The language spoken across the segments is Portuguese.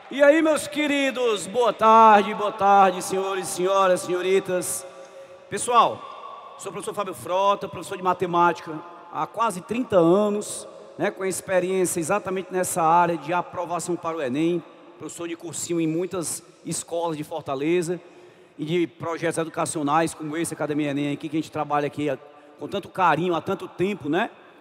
E aí, meus queridos, boa tarde, senhores, senhoras, senhoritas. Pessoal, sou o professor Fábio Frota, professor de matemática há quase 30 anos, com experiência exatamente nessa área de aprovação para o Enem, professor de cursinho em muitas escolas de Fortaleza e de projetos educacionais como esse Academia Enem aqui, que a gente trabalha aqui com tanto carinho, há tanto tempo,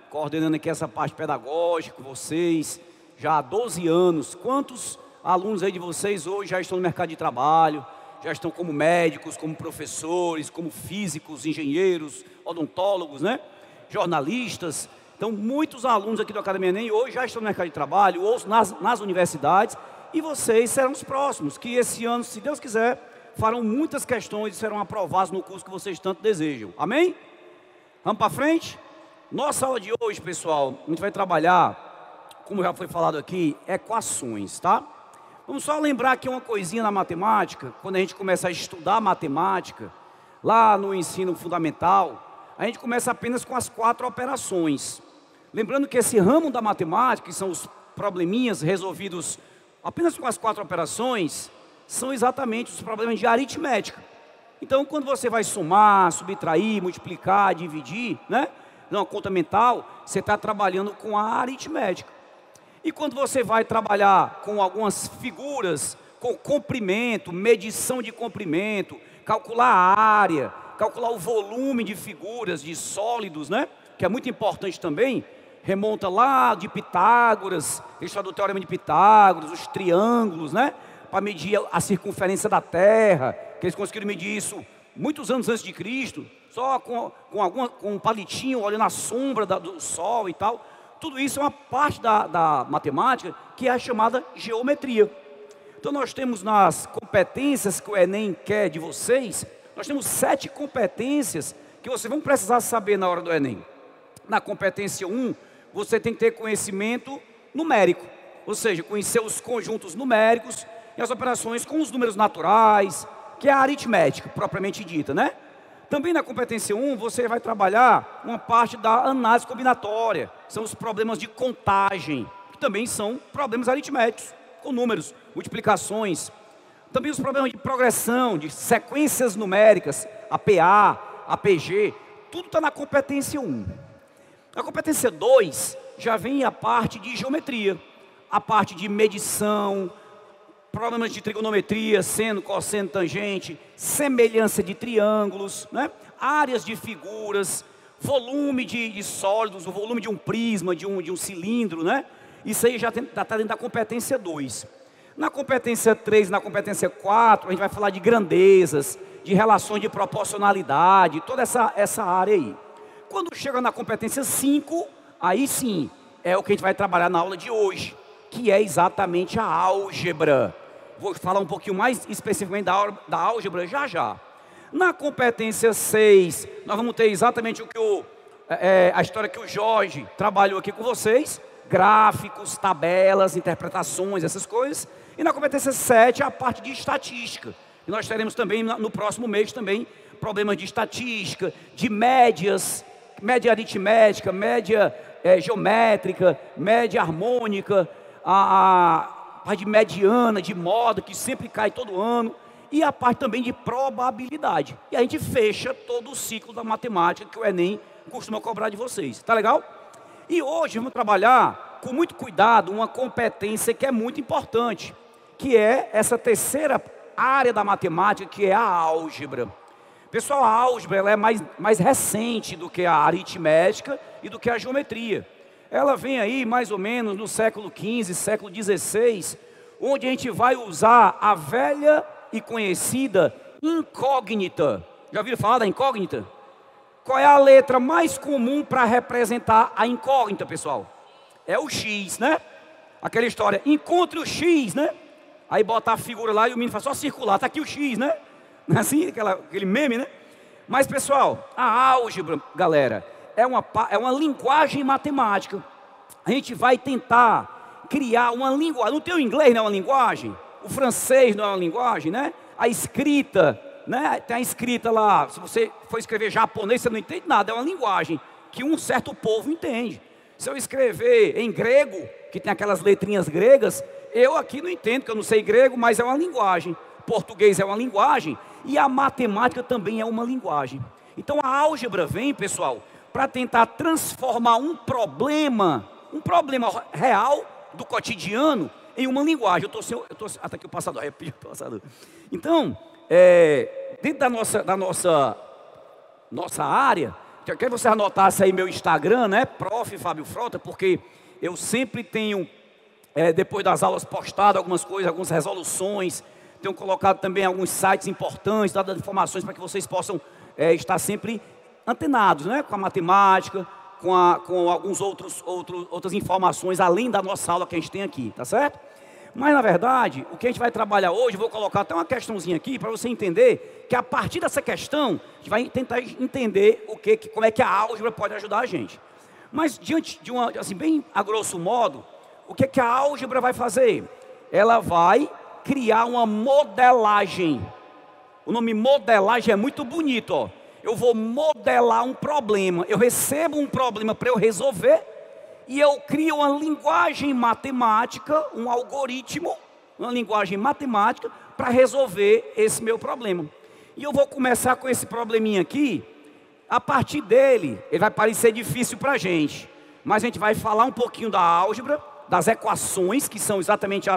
coordenando aqui essa parte pedagógica com vocês, já há 12 anos. Quantos alunos aí de vocês hoje já estão no mercado de trabalho, já estão como médicos, como professores, como físicos, engenheiros, odontólogos, jornalistas? Então, muitos alunos aqui do Academia Enem hoje já estão no mercado de trabalho, ou nas universidades, e vocês serão os próximos, que esse ano, se Deus quiser, farão muitas questões e serão aprovados no curso que vocês tanto desejam. Amém? Vamos para frente? Nossa aula de hoje, pessoal, a gente vai trabalhar, como já foi falado aqui, equações, tá? Vamos só lembrar aqui uma coisinha na matemática. Quando a gente começa a estudar matemática, lá no ensino fundamental, a gente começa apenas com as 4 operações. Lembrando que esse ramo da matemática, que são os probleminhas resolvidos apenas com as 4 operações, são exatamente os problemas de aritmética. Então, quando você vai somar, subtrair, multiplicar, dividir, numa conta mental, você está trabalhando com a aritmética. E quando você vai trabalhar com algumas figuras, com comprimento, medição de comprimento, calcular a área, calcular o volume de figuras, de sólidos, que é muito importante também, remonta lá de Pitágoras, história do Teorema de Pitágoras, os triângulos, para medir a circunferência da Terra, que eles conseguiram medir isso muitos anos antes de Cristo, só com um palitinho olhando a sombra do Sol e tal. Tudo isso é uma parte da matemática que é a chamada geometria. Então nós temos nas competências que o Enem quer de vocês, nós temos 7 competências que vocês vão precisar saber na hora do Enem. Na competência 1, você tem que ter conhecimento numérico, ou seja, conhecer os conjuntos numéricos e as operações com os números naturais, que é a aritmética, propriamente dita, Também na competência 1, você vai trabalhar uma parte da análise combinatória. São os problemas de contagem, que também são problemas aritméticos, com números, multiplicações. Também os problemas de progressão, de sequências numéricas, APA, APG, tudo está na competência 1. Na competência 2, já vem a parte de geometria, a parte de medição, problemas de trigonometria, seno, cosseno, tangente, semelhança de triângulos, áreas de figuras, volume de sólidos, o volume de um prisma, de um cilindro, Isso aí já está dentro da competência 2. Na competência 3, na competência 4, a gente vai falar de grandezas, de relações de proporcionalidade, toda essa área aí. Quando chega na competência 5, aí sim, é o que a gente vai trabalhar na aula de hoje, que é exatamente a álgebra. Vou falar um pouquinho mais especificamente da álgebra já. Na competência 6, nós vamos ter exatamente o que a história que o Jorge trabalhou aqui com vocês. Gráficos, tabelas, interpretações, essas coisas. E na competência 7, a parte de estatística. E nós teremos também, no próximo mês, também problemas de estatística, de médias, média aritmética, média geométrica, média harmônica, a parte de mediana, de moda, que sempre cai todo ano, e a parte também de probabilidade. E a gente fecha todo o ciclo da matemática que o Enem costuma cobrar de vocês. Tá legal? E hoje vamos trabalhar com muito cuidado uma competência que é muito importante, que é essa terceira área da matemática, que é a álgebra. Pessoal, a álgebra ela é mais recente do que a aritmética e do que a geometria. Ela vem aí mais ou menos no século XV, século XVI, onde a gente vai usar a velha e conhecida incógnita. Já ouviram falar da incógnita? Qual é a letra mais comum para representar a incógnita, pessoal? É o X, Aquela história, encontre o X, Aí bota a figura lá e o menino faz só circular, tá aqui o X, Não é assim, aquele meme, Mas, pessoal, a álgebra, galera, é uma linguagem matemática. A gente vai tentar criar uma linguagem. No teu inglês não é uma linguagem? O francês não é uma linguagem, A escrita, tem a escrita lá. Se você for escrever japonês, você não entende nada. É uma linguagem que um certo povo entende. Se eu escrever em grego, que tem aquelas letrinhas gregas, eu aqui não entendo, que eu não sei grego, mas é uma linguagem. Português é uma linguagem e a matemática também é uma linguagem. Então a álgebra vem, pessoal, para tentar transformar um problema real do cotidiano em uma linguagem. Até aqui o passador, repito o passador. Então, dentro da nossa área, eu quero que você anotasse aí meu Instagram, né? Prof. Fábio Frota, porque eu sempre tenho, depois das aulas, postado algumas coisas, algumas resoluções. Tenho colocado também alguns sites importantes, dado informações para que vocês possam estar sempre antenados, né? Com a matemática, com alguns outras informações, além da nossa aula que a gente tem aqui, tá certo? Mas, na verdade, o que a gente vai trabalhar hoje, eu vou colocar até uma questãozinha aqui, para você entender que a partir dessa questão, a gente vai tentar entender como é que a álgebra pode ajudar a gente. Mas, diante de uma, assim, bem a grosso modo, o que a álgebra vai fazer? Ela vai criar uma modelagem. O nome modelagem é muito bonito, ó. Eu vou modelar um problema. Eu recebo um problema para eu resolver e eu crio uma linguagem matemática, um algoritmo, uma linguagem matemática para resolver esse meu problema. E eu vou começar com esse probleminha aqui. A partir dele, ele vai parecer difícil para a gente, mas a gente vai falar um pouquinho da álgebra, das equações, que são exatamente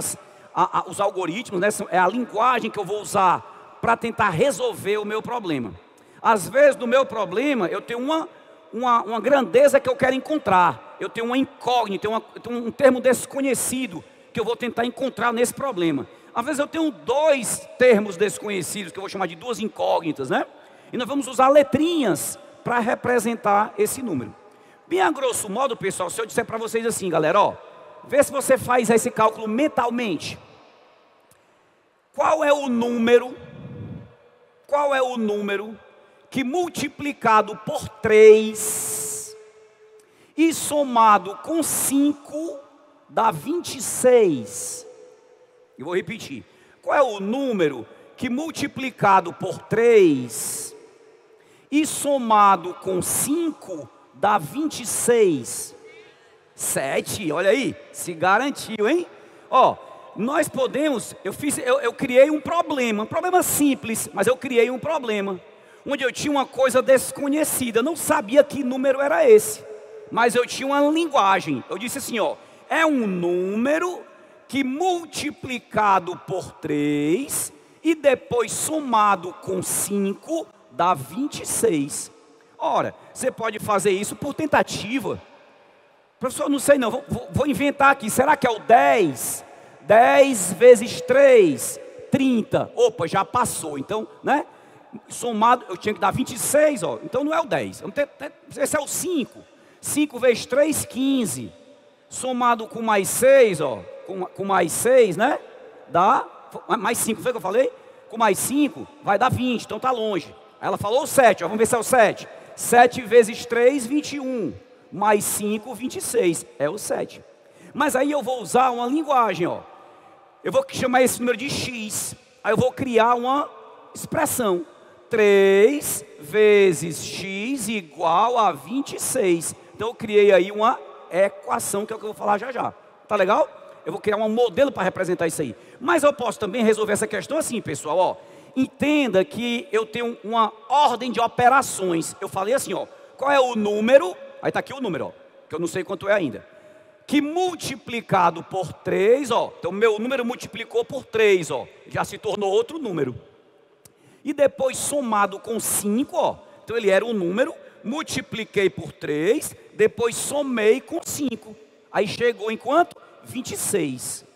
os algoritmos, né? É a linguagem que eu vou usar para tentar resolver o meu problema. Às vezes, no meu problema, eu tenho uma grandeza que eu quero encontrar. Eu tenho uma incógnita, um termo desconhecido que eu vou tentar encontrar nesse problema. Às vezes eu tenho 2 termos desconhecidos, que eu vou chamar de 2 incógnitas, né? E nós vamos usar letrinhas para representar esse número. Bem a grosso modo, pessoal, se eu disser para vocês assim, galera, ó, vê se você faz esse cálculo mentalmente. Qual é o número que multiplicado por 3 e somado com 5 dá 26? Eu vou repetir. Qual é o número que multiplicado por 3 e somado com 5 dá 26? 7, olha aí, se garantiu, hein? Ó, nós podemos, eu criei um problema simples, mas eu criei um problema, onde eu tinha uma coisa desconhecida, não sabia que número era esse, mas eu tinha uma linguagem. Eu disse assim, ó, é um número que multiplicado por 3 e depois somado com 5 dá 26. Ora, você pode fazer isso por tentativa. Professor, não sei não, vou inventar aqui, será que é o 10? 10 vezes 3, 30. Opa, já passou, então, né? Somado, eu tinha que dar 26, ó. Então não é o 10. Esse é o 5. 5 vezes 3, 15. Somado com mais 6, ó. Com mais 6, né? Dá. Mais 5, foi o que eu falei? Com mais 5, vai dar 20, então tá longe. Aí ela falou o 7, ó. Vamos ver se é o 7. 7 vezes 3, 21. Mais 5, 26. É o 7. Mas aí eu vou usar uma linguagem, ó. Eu vou chamar esse número de x. Aí eu vou criar uma expressão. 3 vezes x igual a 26. Então eu criei aí uma equação, que é o que eu vou falar já já. Tá legal? Eu vou criar um modelo para representar isso aí. Mas eu posso também resolver essa questão assim, pessoal, ó. Entenda que eu tenho uma ordem de operações. Eu falei assim, ó. Qual é o número? Aí está aqui o número, ó. Que eu não sei quanto é ainda. Que multiplicado por 3, ó. Então meu número multiplicou por 3, ó. Já se tornou outro número. E depois somado com 5, ó. Então ele era um número, multipliquei por 3, depois somei com 5. Aí chegou em quanto? 26.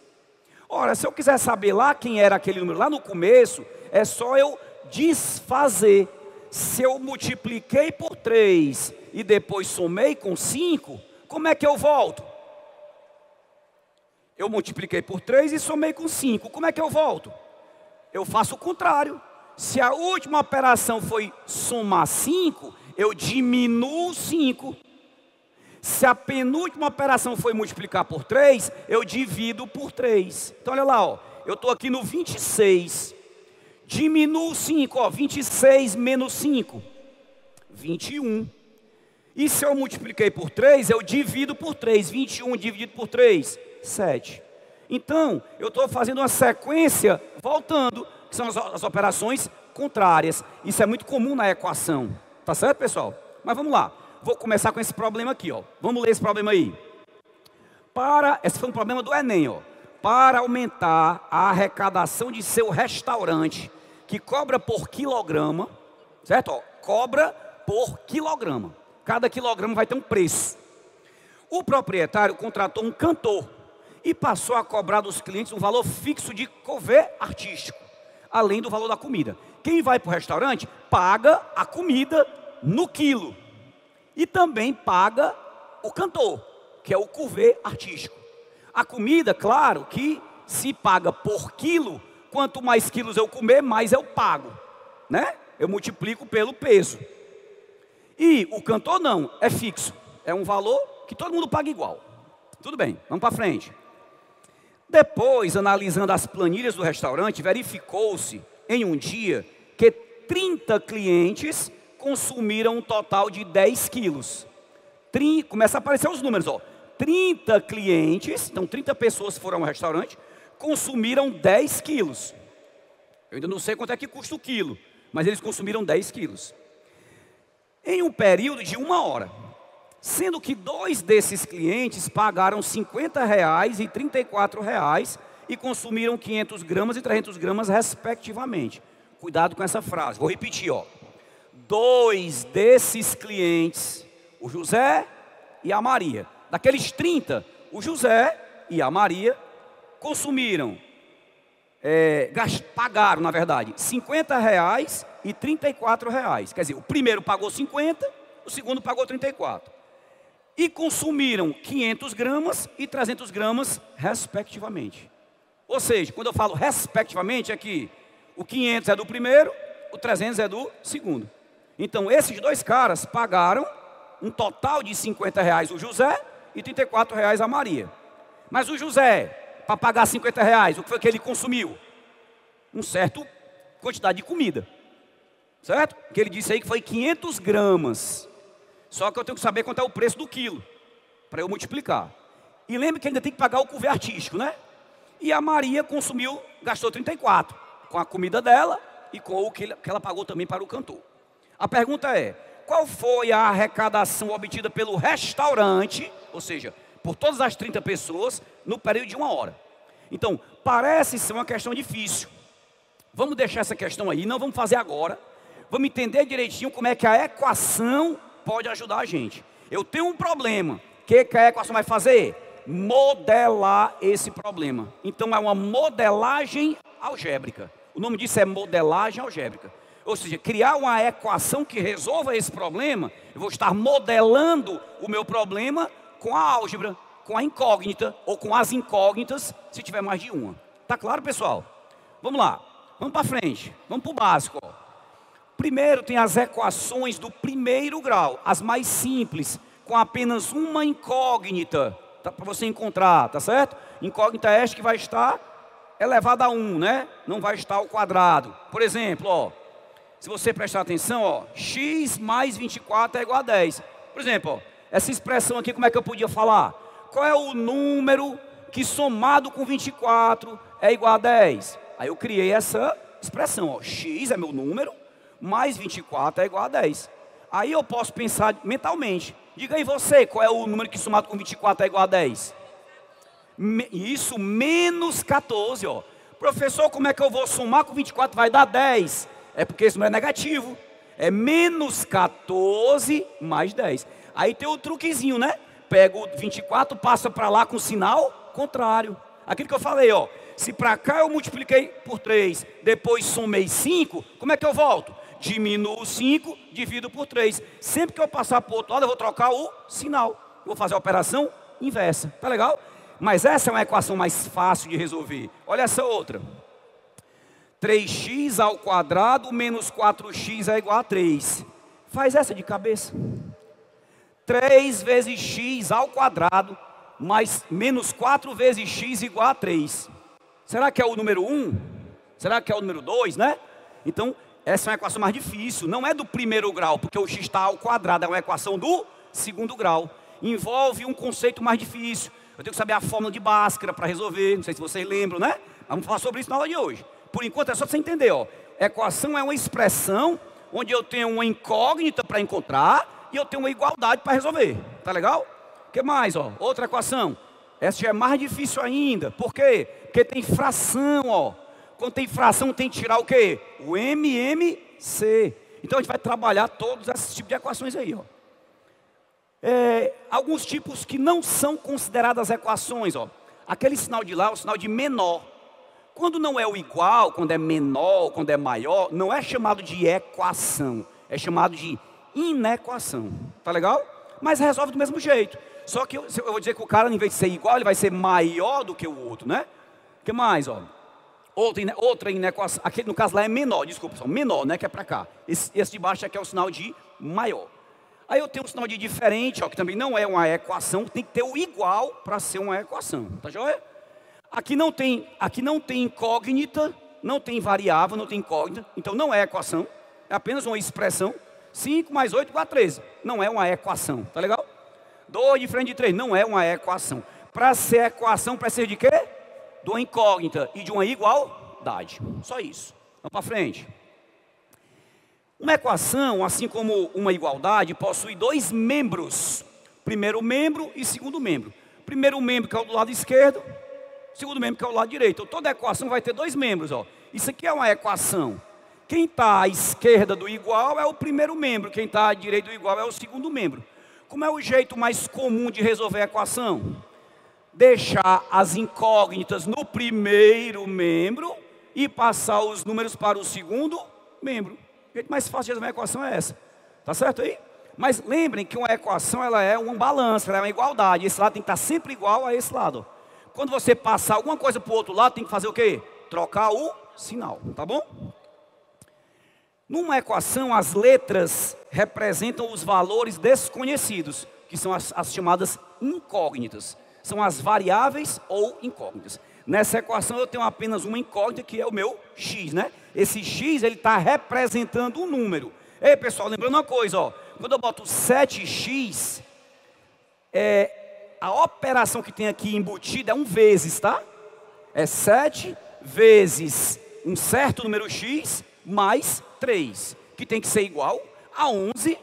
Ora, se eu quiser saber lá quem era aquele número lá no começo, é só eu desfazer. Se eu multipliquei por 3 e depois somei com 5, como é que eu volto? Eu multipliquei por 3 e somei com 5. Como é que eu volto? Eu faço o contrário. Se a última operação foi somar 5, eu diminuo 5. Se a penúltima operação foi multiplicar por 3, eu divido por 3. Então olha lá, ó. Eu estou aqui no 26. Diminuo 5, ó. 26 menos 5. 21. E se eu multipliquei por 3, eu divido por 3. 21 dividido por 3, 7. Então, eu estou fazendo uma sequência voltando, que são as operações contrárias. Isso é muito comum na equação. Tá certo, pessoal? Mas vamos lá. Vou começar com esse problema aqui, ó. Vamos ler esse problema aí. Esse foi um problema do Enem, ó. Para aumentar a arrecadação de seu restaurante, que cobra por quilograma, certo? Ó, cobra por quilograma. Cada quilograma vai ter um preço. O proprietário contratou um cantor e passou a cobrar dos clientes um valor fixo de couvert artístico, além do valor da comida. Quem vai para o restaurante paga a comida no quilo e também paga o cantor, que é o couvert artístico. A comida, claro, que se paga por quilo, quanto mais quilos eu comer, mais eu pago, né? Eu multiplico pelo peso. E o cantor não, é fixo, é um valor que todo mundo paga igual. Tudo bem, vamos para frente. Depois, analisando as planilhas do restaurante, verificou-se em um dia que 30 clientes consumiram um total de 10 quilos. Começa a aparecer os números, ó. 30 clientes, então 30 pessoas foram ao restaurante, consumiram 10 quilos. Eu ainda não sei quanto é que custa o quilo, mas eles consumiram 10 quilos. Em um período de 1 hora. Sendo que 2 desses clientes pagaram R$ 50 e R$ 34 e consumiram 500 gramas e 300 gramas respectivamente. Cuidado com essa frase, vou repetir, ó. 2 desses clientes, o José e a Maria. Daqueles 30, o José e a Maria consumiram, pagaram, na verdade, R$ 50 e R$ 34. Quer dizer, o primeiro pagou 50, o segundo pagou 34. E consumiram 500 gramas e 300 gramas, respectivamente. Ou seja, quando eu falo respectivamente, é que o 500 é do primeiro, o 300 é do segundo. Então, esses 2 caras pagaram um total de R$ 50 o José e R$ 34 a Maria. Mas o José, para pagar R$ 50, o que foi que ele consumiu? Um certo quantidade de comida. Certo? Que ele disse aí que foi 500 gramas. Só que eu tenho que saber quanto é o preço do quilo, para eu multiplicar. E lembre que ainda tem que pagar o couvert artístico, né? E a Maria gastou 34, com a comida dela e com o que ela pagou também para o cantor. A pergunta é, qual foi a arrecadação obtida pelo restaurante, ou seja, por todas as 30 pessoas, no período de 1 hora? Então, parece ser uma questão difícil. Vamos deixar essa questão aí, não vamos fazer agora. Vamos entender direitinho como é que a equação pode ajudar a gente. Eu tenho um problema. O que a equação vai fazer? Modelar esse problema. Então é uma modelagem algébrica. O nome disso é modelagem algébrica. Ou seja, criar uma equação que resolva esse problema. Eu vou estar modelando o meu problema com a álgebra, com a incógnita ou com as incógnitas, se tiver mais de uma. Tá claro, pessoal? Vamos lá. Vamos para frente. Vamos para o básico. Primeiro tem as equações do primeiro grau, as mais simples, com apenas uma incógnita, tá, para você encontrar, tá certo? Incógnita é esta que vai estar elevada a 1, né? Não vai estar ao quadrado. Por exemplo, ó, se você prestar atenção, ó, x mais 24 é igual a 10. Por exemplo, ó, essa expressão aqui, como é que eu podia falar? Qual é o número que somado com 24 é igual a 10? Aí eu criei essa expressão, ó, x é meu número, mais 24 é igual a 10. Aí eu posso pensar mentalmente. Diga aí você, qual é o número que somado com 24 é igual a 10? Isso, menos 14, ó. Professor, como é que eu vou somar com 24 vai dar 10? É porque esse número é negativo. É menos 14 mais 10. Aí tem o truquezinho, né? Pega o 24, passa para lá com sinal contrário. Aquilo que eu falei, ó. Se para cá eu multipliquei por 3, depois somei 5, como é que eu volto? Diminuo 5, divido por 3. Sempre que eu passar para o outro lado, eu vou trocar o sinal. Vou fazer a operação inversa. Tá legal? Mas essa é uma equação mais fácil de resolver. Olha essa outra. 3x ao quadrado menos 4x é igual a 3. Faz essa de cabeça. 3 vezes x ao quadrado mais menos 4 vezes x igual a 3. Será que é o número 1? Será que é o número 2, né? Então, essa é uma equação mais difícil. Não é do primeiro grau, porque o x está ao quadrado. É uma equação do segundo grau. Envolve um conceito mais difícil. eu tenho que saber a fórmula de Bhaskara para resolver, não sei se vocês lembram, né? Vamos falar sobre isso na aula de hoje. Por enquanto é só para você entender, ó. Equação é uma expressão onde eu tenho uma incógnita para encontrar e eu tenho uma igualdade para resolver. Tá legal? O que mais, ó? Outra equação. Essa já é mais difícil ainda. Por quê? Porque tem fração, ó. Quando tem fração, tem que tirar o quê? O MMC. Então a gente vai trabalhar todos esses tipos de equações aí, ó. Alguns tipos que não são consideradas equações, ó. Aquele sinal de lá é o sinal de menor. Quando não é o igual, quando é menor, quando é maior, não é chamado de equação, é chamado de inequação. Tá legal? Mas resolve do mesmo jeito. Só que eu vou dizer que o cara, em vez de ser igual, ele vai ser maior do que o outro, né? O que mais, ó? Outra inequação, aqui no caso lá é menor, desculpa, só menor, né? Que é pra cá. Esse de baixo aqui é o sinal de maior. Aí eu tenho um sinal de diferente, ó, que também não é uma equação, tem que ter o igual para ser uma equação. Tá joia? Aqui não tem incógnita, não tem variável, não tem incógnita, então não é equação, é apenas uma expressão. 5 mais 8 igual a 13, não é uma equação, tá legal? 2 diferente de 3, não é uma equação. Para ser equação, precisa de quê? De uma incógnita e de uma igualdade, só isso. Vamos para frente. Uma equação, assim como uma igualdade, possui dois membros. Primeiro membro e segundo membro. Primeiro membro que é o do lado esquerdo, segundo membro que é o lado direito. Então, toda equação vai ter dois membros, ó. Isso aqui é uma equação. Quem está à esquerda do igual é o primeiro membro. Quem está à direita do igual é o segundo membro. Como é o jeito mais comum de resolver a equação? Deixar as incógnitas no primeiro membro e passar os números para o segundo membro. O jeito mais fácil de resolver a equação é essa. Tá certo aí? Mas lembrem que uma equação ela é um balanço, ela é uma igualdade. Esse lado tem que estar sempre igual a esse lado. Quando você passar alguma coisa para o outro lado, tem que fazer o quê? Trocar o sinal, tá bom? Numa equação, as letras representam os valores desconhecidos, que são as chamadas incógnitas. São as variáveis ou incógnitas. Nessa equação eu tenho apenas uma incógnita, que é o meu x, né? Esse x, ele está representando um número. Ei, pessoal, lembrando uma coisa, ó. Quando eu boto 7x, a operação que tem aqui embutida é um vezes, tá? É 7 vezes um certo número x mais 3, que tem que ser igual a 11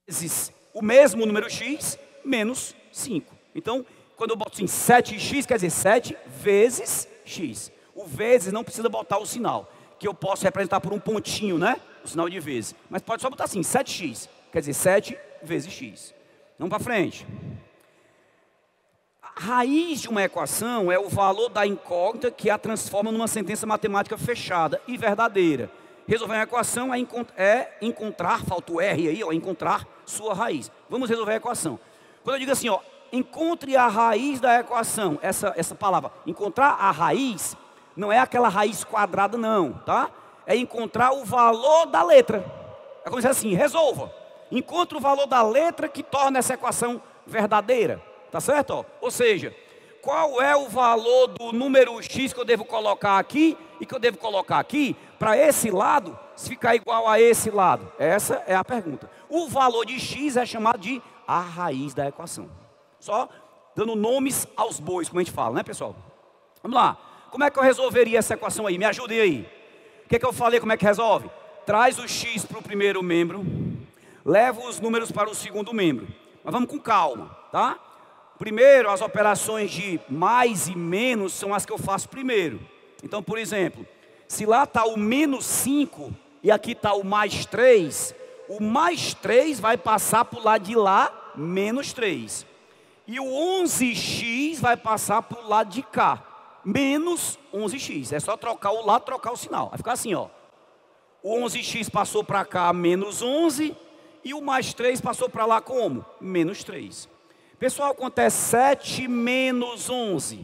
vezes o mesmo número x menos 5. Então, quando eu boto assim 7x, quer dizer 7 vezes x. O vezes não precisa botar o sinal, que eu posso representar por um pontinho, né? O sinal de vezes. Mas pode só botar assim, 7x, quer dizer 7 vezes x. Vamos para frente. A raiz de uma equação é o valor da incógnita que a transforma numa sentença matemática fechada e verdadeira. Resolver uma equação é encontrar, falta o R aí, ó, encontrar sua raiz. Vamos resolver a equação. Quando eu digo assim, ó, encontre a raiz da equação, essa palavra, encontrar a raiz, não é aquela raiz quadrada não, tá? É encontrar o valor da letra. É como dizer assim, resolva. Encontre o valor da letra que torna essa equação verdadeira. Tá certo? Ó? Ou seja, qual é o valor do número x que eu devo colocar aqui e que eu devo colocar aqui para esse lado se ficar igual a esse lado? Essa é a pergunta. O valor de x é chamado de a raiz da equação. Só dando nomes aos bois, como a gente fala, né, pessoal? Vamos lá. Como é que eu resolveria essa equação aí? Me ajudem aí. O que é que eu falei? Como é que resolve? Traz o x para o primeiro membro, leva os números para o segundo membro. Mas vamos com calma, tá? Primeiro, as operações de mais e menos são as que eu faço primeiro. Então, por exemplo, se lá está o menos 5 e aqui está o mais 3, o mais 3 vai passar para o lado de lá, menos 3. E o 11x vai passar para o lado de cá, menos 11x. É só trocar o lado, trocar o sinal. Vai ficar assim, ó. O 11x passou para cá, menos 11, e o mais 3 passou para lá como? Menos 3. Pessoal, quanto é 7 menos 11?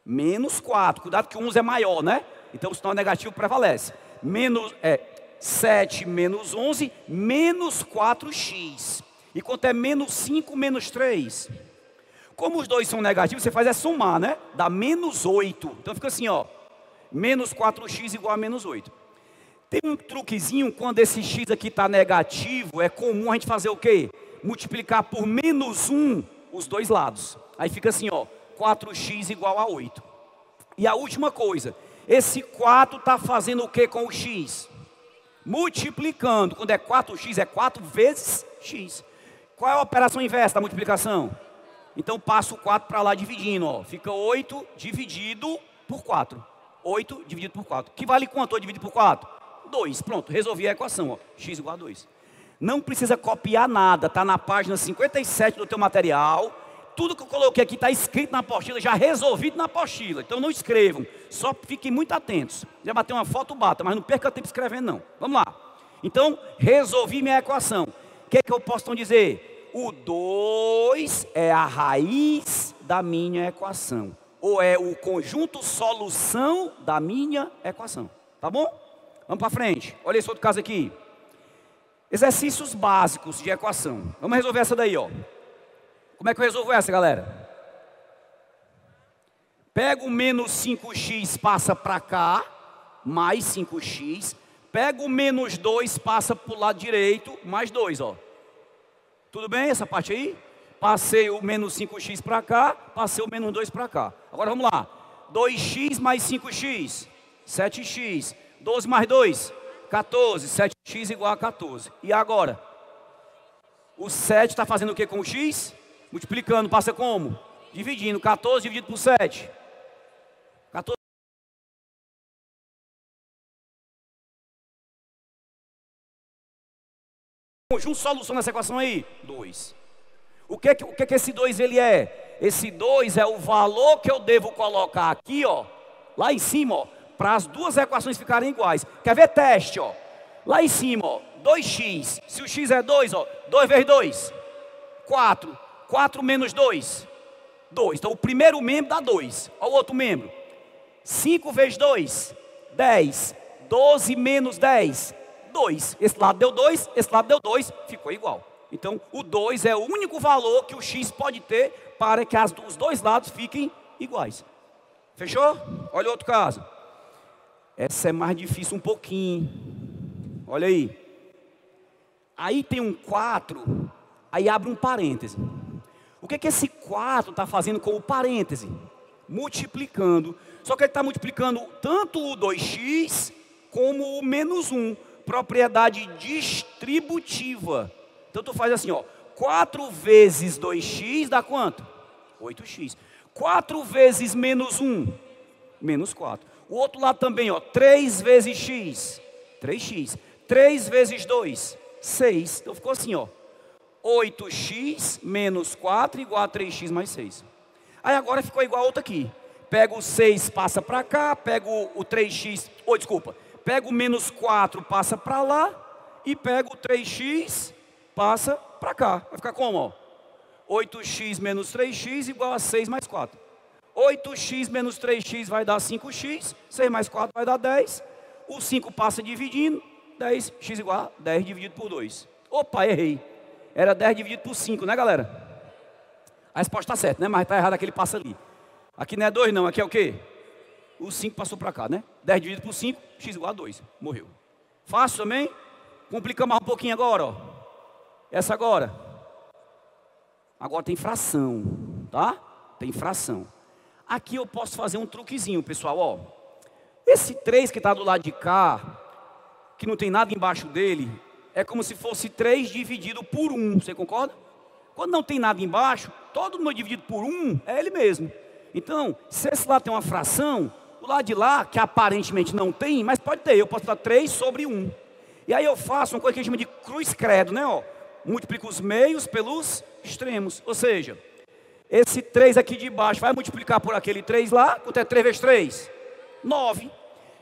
Menos 4. Cuidado que o 11 é maior, né? Então o sinal negativo prevalece. 7 menos 11, menos 4x. E quanto é menos 5 menos 3? Como os dois são negativos, você faz é somar, né? Dá menos 8. Então fica assim, ó. Menos 4x igual a menos 8. Tem um truquezinho, quando esse x aqui está negativo, é comum a gente fazer o quê? Multiplicar por menos 1 os dois lados. Aí fica assim, ó, 4x igual a 8. E a última coisa, esse 4 está fazendo o que com o x? Multiplicando. Quando é 4x, é 4 vezes x. Qual é a operação inversa da multiplicação? Então passo o 4 para lá dividindo, ó. Fica 8 dividido por 4. 8 dividido por 4. Que vale quanto 8 dividido por 4? 2. Pronto, resolvi a equação, ó. X igual a 2. Não precisa copiar nada, está na página 57 do teu material. Tudo que eu coloquei aqui está escrito na apostila, já resolvido na apostila. Então não escrevam, só fiquem muito atentos. Já bater uma foto, bata, mas não perca tempo escrevendo não. Vamos lá. Então, resolvi minha equação. O que é que eu posso então dizer? O 2 é a raiz da minha equação. Ou é o conjunto solução da minha equação. Tá bom? Vamos para frente. Olha esse outro caso aqui. Exercícios básicos de equação. Vamos resolver essa daí, ó. Como é que eu resolvo essa, galera? Pega o menos 5x, passa para cá, mais 5x. Pega o menos 2, passa para o lado direito, mais 2, ó. Tudo bem essa parte aí? Passei o menos 5x para cá, passei o menos 2 para cá. Agora vamos lá. 2x mais 5x, 7x. 12 mais 2, 14. 7x igual a 14. E agora? O 7 está fazendo o que com o x? Multiplicando, passa como? Dividindo. 14 dividido por 7. 14. Conjunto solução nessa equação aí? 2. O que que esse 2 ele é? Esse 2 é o valor que eu devo colocar aqui, ó. Lá em cima, ó. Para as duas equações ficarem iguais. Quer ver teste, ó? Lá em cima, ó. 2x. Se o x é 2, ó. 2 vezes 2. 4. 4 menos 2. 2. Então o primeiro membro dá 2. Olha o outro membro. 5 vezes 2. 10. 12 menos 10. 2. Esse lado deu 2, esse lado deu 2. Ficou igual. Então o 2 é o único valor que o x pode ter para que os dois lados fiquem iguais. Fechou? Olha o outro caso. Essa é mais difícil um pouquinho. Olha aí. Aí tem um 4, aí abre um parêntese. O que esse 4 está fazendo com o parêntese? Multiplicando. Só que ele está multiplicando tanto o 2x como o menos 1. Propriedade distributiva. Então tu faz assim, ó. 4 vezes 2x dá quanto? 8x. 4 vezes menos 1? Menos 4. O outro lado também, ó, 3 vezes x, 3x. 3 vezes 2, 6. Então ficou assim, ó. 8x menos 4 igual a 3x mais 6. Aí agora ficou igual a outra aqui. Pega o 6, passa para cá. Pega o 3x, pega o menos 4, passa para lá. E pega o 3x, passa para cá. Vai ficar como, ó? 8x menos 3x igual a 6 mais 4. 8x menos 3x vai dar 5x, 6 mais 4 vai dar 10, o 5 passa dividindo, 10, x igual a 10 dividido por 2. Opa, errei. Era 10 dividido por 5, né, galera? A resposta está certa, né? Mas está errado aquele passa ali. Aqui não é 2 não, aqui é o quê? O 5 passou para cá, né? 10 dividido por 5, x igual a 2. Morreu. Fácil também? Complica mais um pouquinho agora, ó. Essa agora. Agora tem fração, tá? Tem fração. Aqui eu posso fazer um truquezinho, pessoal, ó. Esse 3 que está do lado de cá, que não tem nada embaixo dele, é como se fosse 3 dividido por 1, você concorda? Quando não tem nada embaixo, todo número dividido por 1 é ele mesmo. Então, se esse lado tem uma fração, o lado de lá, que aparentemente não tem, mas pode ter, eu posso dar 3 sobre 1. E aí eu faço uma coisa que a gente chama de cruz credo, né? Ó. Multiplico os meios pelos extremos, ou seja, esse 3 aqui de baixo vai multiplicar por aquele 3 lá. Quanto é 3 vezes 3? 9.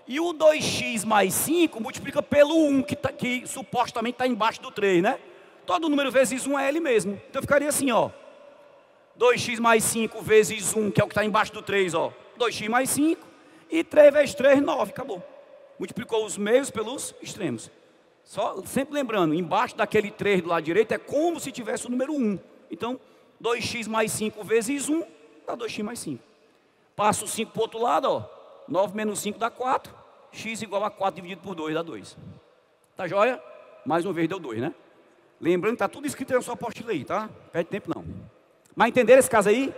E o 2x mais 5 multiplica pelo 1, que supostamente está embaixo do 3, né? Todo número vezes 1 é ele mesmo. Então ficaria assim, ó. 2x mais 5 vezes 1, que é o que está embaixo do 3, ó. 2x mais 5. E 3 vezes 3, 9. Acabou. Multiplicou os meios pelos extremos. Só, sempre lembrando, embaixo daquele 3 do lado direito é como se tivesse o número 1. Então, 2x mais 5 vezes 1 dá 2x mais 5. Passo o 5 para o outro lado, ó. 9 menos 5 dá 4. X igual a 4 dividido por 2 dá 2. Tá joia? Mais uma vez deu 2, né? Lembrando que está tudo escrito aí na sua apostila aí, tá? Não perde tempo não. Mas entenderam esse caso aí?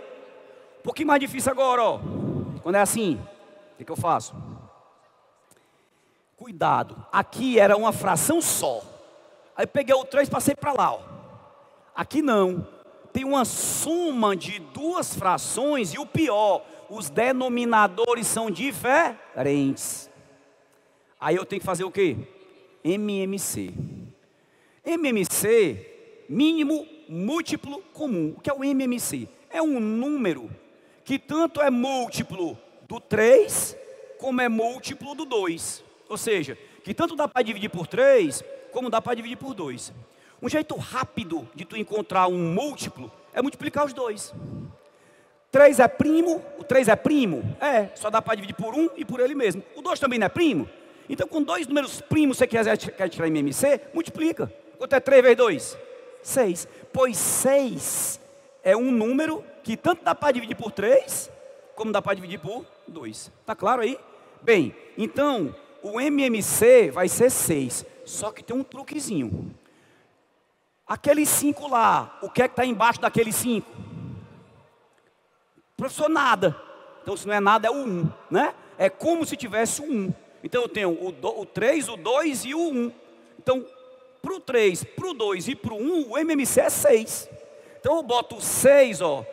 Um pouquinho mais difícil agora, ó. Quando é assim, o que eu faço? Cuidado, aqui era uma fração só. Aí peguei o 3 e passei para lá, ó. Aqui não. Tem uma soma de duas frações e o pior, os denominadores são diferentes. Aí eu tenho que fazer o quê? MMC. MMC, mínimo múltiplo comum. O que é o MMC? É um número que tanto é múltiplo do 3, como é múltiplo do 2. Ou seja, que tanto dá para dividir por 3, como dá para dividir por 2. Um jeito rápido de tu encontrar um múltiplo é multiplicar os dois. 3 é primo, o 3 é primo? É, só dá para dividir por 1 e por ele mesmo. O 2 também não é primo? Então, com dois números primos você quer tirar MMC, multiplica. Quanto é 3 vezes 2? 6. Pois 6 é um número que tanto dá para dividir por 3, como dá para dividir por 2. Está claro aí? Bem, então, o MMC vai ser 6. Só que tem um truquezinho. Aquele 5 lá, o que é que está embaixo daquele 5? Professor, nada. Então, se não é nada, é o 1, né? É como se tivesse o 1. Então, eu tenho o 3, o 2 e o 1. Então, para o 3, para o 2 e para o 1, o MMC é 6. Então, eu boto 6, ó,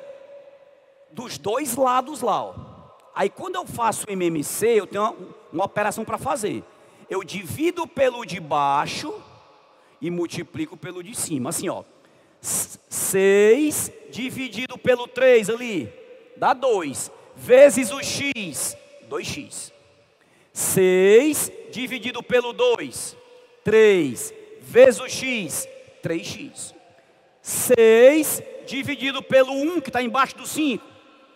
dos dois lados lá, ó. Aí, quando eu faço o MMC, eu tenho uma operação para fazer. Eu divido pelo de baixo e multiplico pelo de cima. Assim, ó. 6 dividido pelo 3 ali, dá 2. Vezes o x, 2x. 6 dividido pelo 2, 3. Vezes o x, 3x. 6 dividido pelo 1, que está embaixo do 5,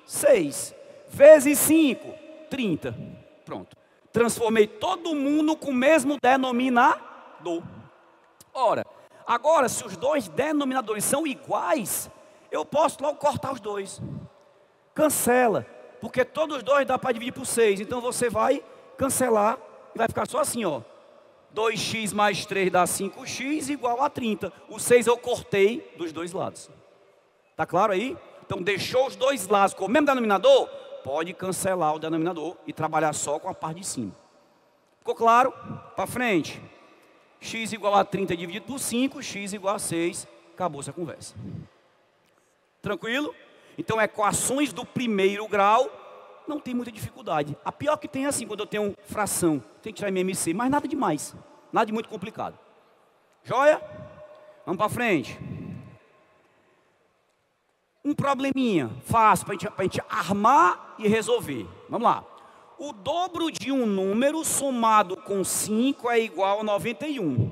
6. Vezes 5, 30. Pronto. Transformei todo mundo com o mesmo denominador. Ora, agora se os dois denominadores são iguais, eu posso logo cortar os dois. Cancela, porque todos os dois dá para dividir por 6. Então você vai cancelar e vai ficar só assim, ó. 2x mais 3 dá 5x igual a 30. O 6 eu cortei dos dois lados. Tá claro aí? Então deixou os dois lados com o mesmo denominador, pode cancelar o denominador e trabalhar só com a parte de cima. Ficou claro? Para frente. X igual a 30 dividido por 5, x igual a 6. Acabou essa conversa. Tranquilo? Então, equações do primeiro grau não tem muita dificuldade. A pior que tem é assim, quando eu tenho fração, tem que tirar MMC, mas nada demais. Nada de muito complicado. Joia? Vamos para frente. Um probleminha fácil para a gente armar e resolver. Vamos lá. O dobro de um número somado com 5 é igual a 91.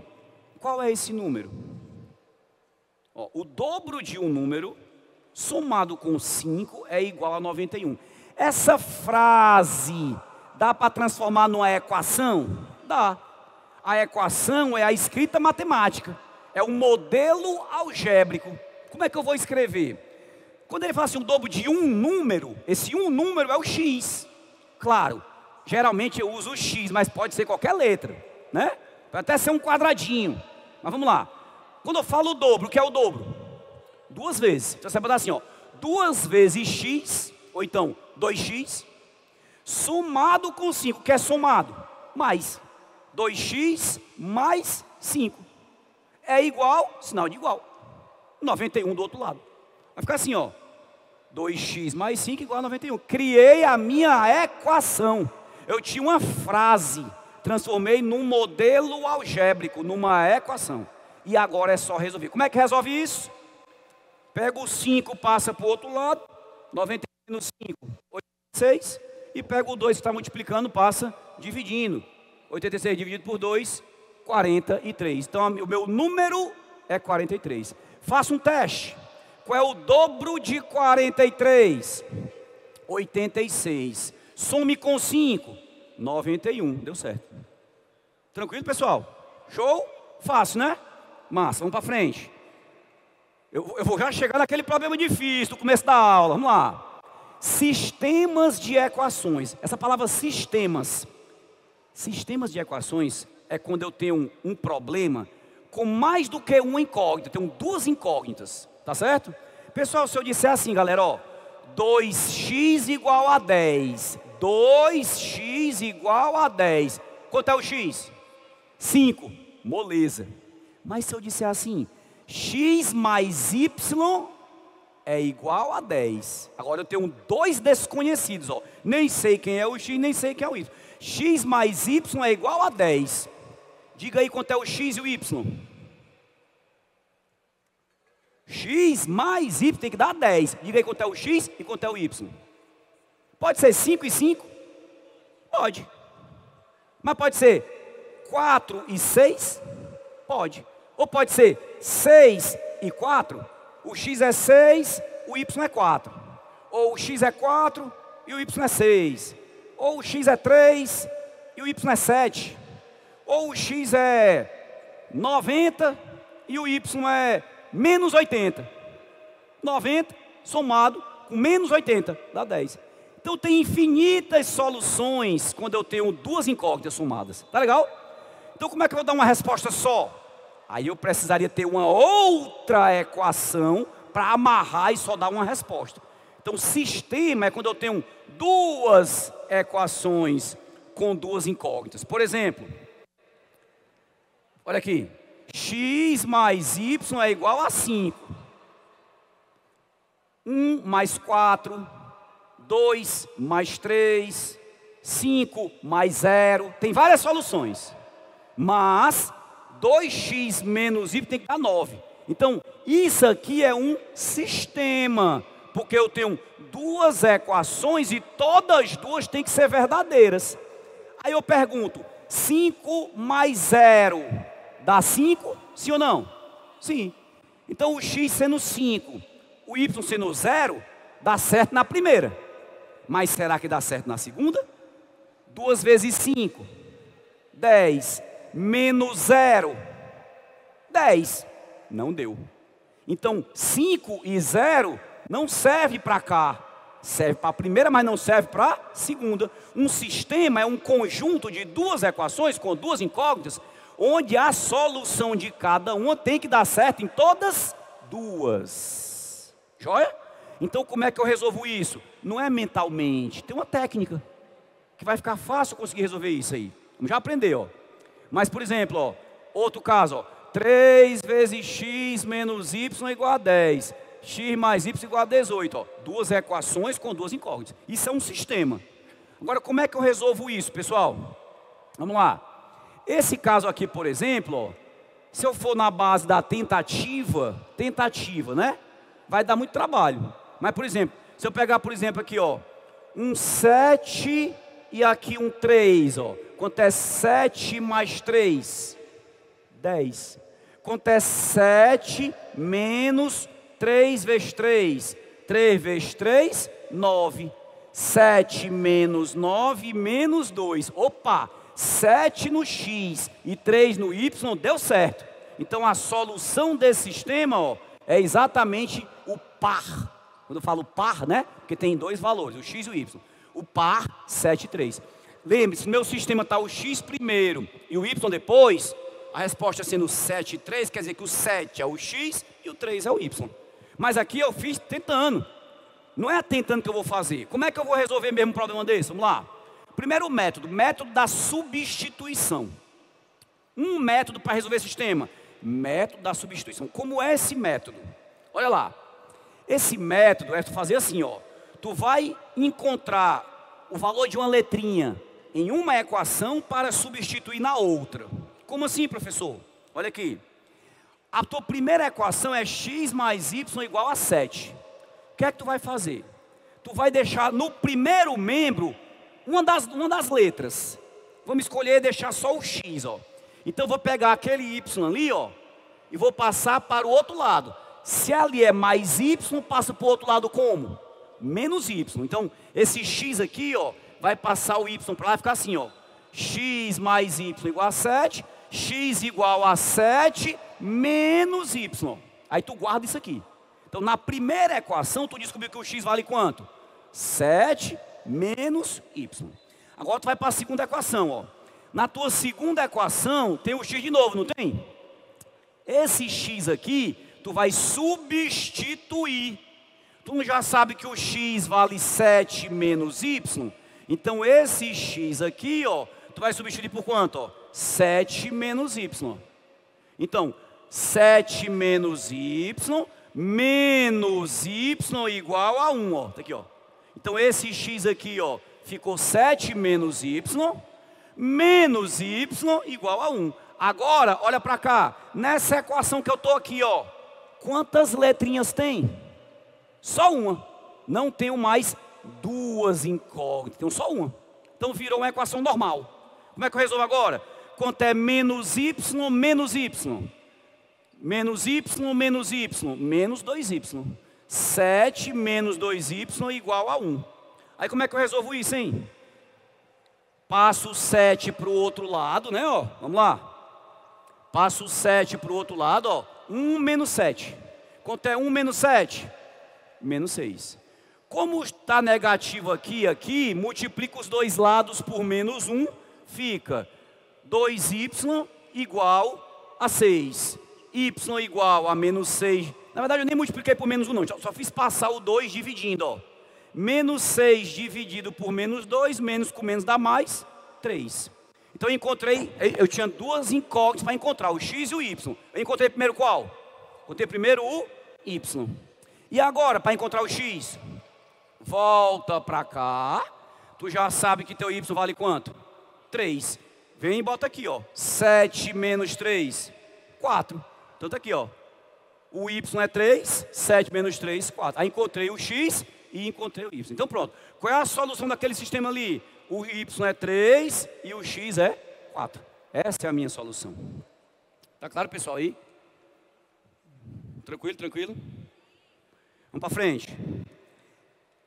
Qual é esse número? Ó, o dobro de um número somado com 5 é igual a 91. Essa frase dá para transformar numa equação? Dá. A equação é a escrita matemática. É um modelo algébrico. Como é que eu vou escrever? Quando ele fala assim, o dobro de um número, esse um número é o x. Claro, geralmente eu uso o x, mas pode ser qualquer letra, né? Pode até ser um quadradinho. Mas vamos lá. Quando eu falo o dobro, o que é o dobro? 2 vezes. Então você vai botar assim, ó. 2 vezes x, ou então 2x, somado com 5, que é somado, mais 2x mais 5. É igual, sinal de igual, 91 do outro lado. Vai ficar assim, ó. 2x mais 5 igual a 91. Criei a minha equação. Eu tinha uma frase, transformei num modelo algébrico, numa equação. E agora é só resolver. Como é que resolve isso? Pega o 5, passa para o outro lado. 91 menos 5, 86. E pega o 2 que está multiplicando, passa dividindo. 86 dividido por 2, 43. Então o meu número é 43. Faça um teste. Qual é o dobro de 43? 86. Some com 5. 91. Deu certo. Tranquilo, pessoal? Show? Fácil, né? Massa. Vamos para frente. Eu vou já chegar naquele problema difícil do começo da aula. Vamos lá. Sistemas de equações. Essa palavra sistemas. Sistemas de equações é quando eu tenho um problema com mais do que uma incógnita. Eu tenho 2 incógnitas. Tá certo? Pessoal, se eu disser assim, galera, ó, 2x igual a 10. 2x igual a 10. Quanto é o x? 5. Moleza. Mas se eu disser assim, x mais y é igual a 10. Agora eu tenho dois desconhecidos, ó. Nem sei quem é o x, nem sei quem é o y. X mais y é igual a 10. Diga aí quanto é o x e o y. X mais y tem que dar 10. Diga aí quanto é o x e quanto é o y. Pode ser 5 e 5? Pode. Mas pode ser 4 e 6? Pode. Ou pode ser 6 e 4? O x é 6, o y é 4. Ou o x é 4 e o y é 6. Ou o x é 3 e o y é 7. Ou o x é 90 e o y é menos 80. 90 somado com menos 80 dá 10. Então tem infinitas soluções quando eu tenho duas incógnitas somadas. Tá legal? Então como é que eu vou dar uma resposta só? Aí eu precisaria ter uma outra equação para amarrar e só dar uma resposta. Então sistema é quando eu tenho duas equações com duas incógnitas. Por exemplo, olha aqui. X mais y é igual a 5. 1 mais 4, 2 mais 3, 5 mais 0. Tem várias soluções. Mas 2x menos y tem que dar 9. Então, isso aqui é um sistema. Porque eu tenho duas equações e todas duas têm que ser verdadeiras. Aí eu pergunto, 5 mais 0 dá 5? Sim ou não? Sim. Então o x sendo 5, o y sendo 0, dá certo na primeira. Mas será que dá certo na segunda? 2 vezes 5, 10, menos 0, 10. Não deu. Então 5 e 0 não serve para cá. Serve para a primeira, mas não serve para a segunda. Um sistema é um conjunto de duas equações com duas incógnitas, onde a solução de cada uma tem que dar certo em todas duas. Joia? Então como é que eu resolvo isso? Não é mentalmente, tem uma técnica que vai ficar fácil conseguir resolver isso aí. Vamos já aprender, ó. Mas por exemplo, ó, outro caso, ó, 3 vezes x menos y é igual a 10. X mais y igual a 18, ó. Duas equações com duas incógnitas. Isso é um sistema. Agora como é que eu resolvo isso, pessoal? Vamos lá. Esse caso aqui, por exemplo, ó, se eu for na base da tentativa, né? Vai dar muito trabalho. Mas, por exemplo, se eu pegar, por exemplo, aqui, ó, um 7 e aqui um 3, ó. Quanto é 7 mais 3? 10. Quanto é 7 menos 3 vezes 3? 3 vezes 3, 9. 7 menos 9 menos 2. Opa! 7 no x e 3 no y deu certo. Então a solução desse sistema, ó, é exatamente o par. Quando eu falo par, né? Porque tem dois valores, o x e o y. O par 7 e 3. Lembre-se, meu sistema está o x primeiro e o y depois. A resposta sendo 7 e 3, quer dizer que o 7 é o x e o 3 é o y. Mas aqui eu fiz tentando. Não é tentando que eu vou fazer. Como é que eu vou resolver mesmo um problema desse? Vamos lá. Primeiro método, método da substituição. Um método para resolver esse sistema. Método da substituição. Como é esse método? Olha lá. Esse método é tu fazer assim, ó. Tu vai encontrar o valor de uma letrinha em uma equação para substituir na outra. Como assim, professor? Olha aqui. A tua primeira equação é x mais y igual a 7. O que é que tu vai fazer? Tu vai deixar no primeiro membro uma das letras. Vamos escolher deixar só o x, ó. Então eu vou pegar aquele y ali, ó, e vou passar para o outro lado. Se ali é mais y, passa para o outro lado como? Menos y. Então esse x aqui, ó, vai passar o y para lá e ficar assim, ó. X mais y igual a 7, x igual a 7 menos y. Aí tu guarda isso aqui. Então na primeira equação tu descobriu que o x vale quanto? 7 menos y. Agora tu vai para a segunda equação, ó. Na tua segunda equação tem o x de novo, não tem? Esse x aqui tu vai substituir. Tu não já sabe que o x vale 7 menos y? Então esse x aqui, ó, tu vai substituir por quanto? Ó? 7 menos y. Então, 7 menos y igual a 1, ó. Tá aqui, ó. Então esse x aqui, ó, ficou 7 menos y igual a 1. Agora, olha para cá. Nessa equação que eu estou aqui, ó, quantas letrinhas tem? Só uma. Não tenho mais duas incógnitas, tenho só uma. Então virou uma equação normal. Como é que eu resolvo agora? Quanto é menos y menos y? Menos y menos y, menos 2y. 7 menos 2y igual a 1. Aí como é que eu resolvo isso, hein? Passo 7 para o outro lado, né? Ó, vamos lá. Passo 7 para o outro lado, ó. 1 menos 7. Quanto é 1 menos 7? Menos 6. Como está negativo aqui, multiplica os dois lados por menos 1, fica 2y igual a 6. Y igual a menos 6. Na verdade, eu nem multipliquei por menos 1, não. Só fiz passar o 2 dividindo, ó. Menos 6 dividido por menos 2, menos com menos dá mais, 3. Então eu encontrei, eu tinha duas incógnitas para encontrar, o x e o y. Eu encontrei primeiro qual? Encontrei primeiro o y. E agora, para encontrar o x? Volta para cá. Tu já sabe que teu y vale quanto? 3. Vem e bota aqui, ó. 7 menos 3, 4. Então tá aqui, ó. O y é 3, 7 menos 3, 4. Aí encontrei o x e encontrei o y. Então pronto. Qual é a solução daquele sistema ali? O y é 3 e o x é 4. Essa é a minha solução. Tá claro, pessoal, aí? Tranquilo, tranquilo? Vamos para frente.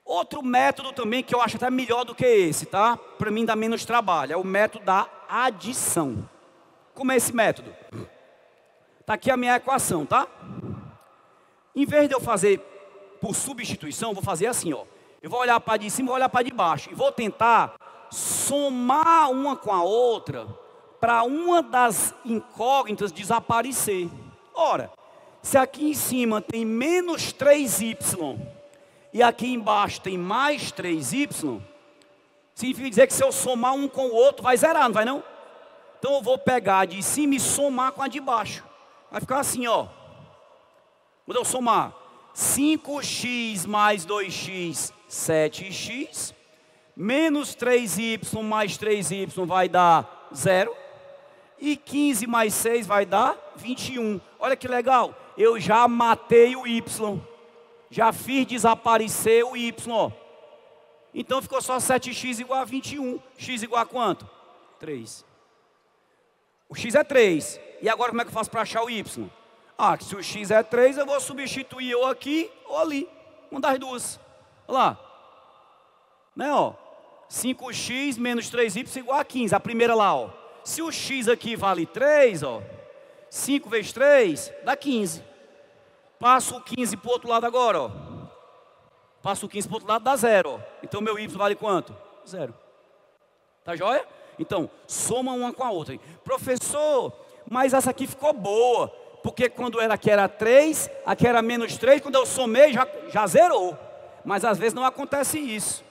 Outro método também que eu acho até melhor do que esse, tá? Para mim dá menos trabalho. É o método da adição. Como é esse método? Tá aqui a minha equação, tá? Em vez de eu fazer por substituição, eu vou fazer assim, ó. Eu vou olhar para de cima e vou olhar para de baixo. E vou tentar somar uma com a outra para uma das incógnitas desaparecer. Ora, se aqui em cima tem menos 3y e aqui embaixo tem mais 3y, significa dizer que se eu somar um com o outro vai zerar, não vai não? Então eu vou pegar a de cima e somar com a de baixo. Vai ficar assim, ó. Quando eu somar 5x mais 2x, 7x. Menos 3y mais 3y vai dar 0. E 15 mais 6 vai dar 21. Olha que legal. Eu já matei o y. Já fiz desaparecer o y. Ó. Então ficou só 7x igual a 21. X igual a quanto? 3. O x é 3. E agora como é que eu faço para achar o y? Ah, se o x é 3, eu vou substituir ou aqui ou ali. Uma das duas. Olha lá. Né, ó. 5x menos 3y igual a 15. A primeira lá, ó. Se o x aqui vale 3, ó. 5 vezes 3 dá 15. Passo o 15 para o outro lado agora, ó. Passo o 15 para o outro lado dá 0, ó. Então meu y vale quanto? 0. Tá joia? Então, soma uma com a outra. Professor, mas essa aqui ficou boa. Porque quando era aqui era 3, aqui era menos 3, quando eu somei já zerou. Mas às vezes não acontece isso.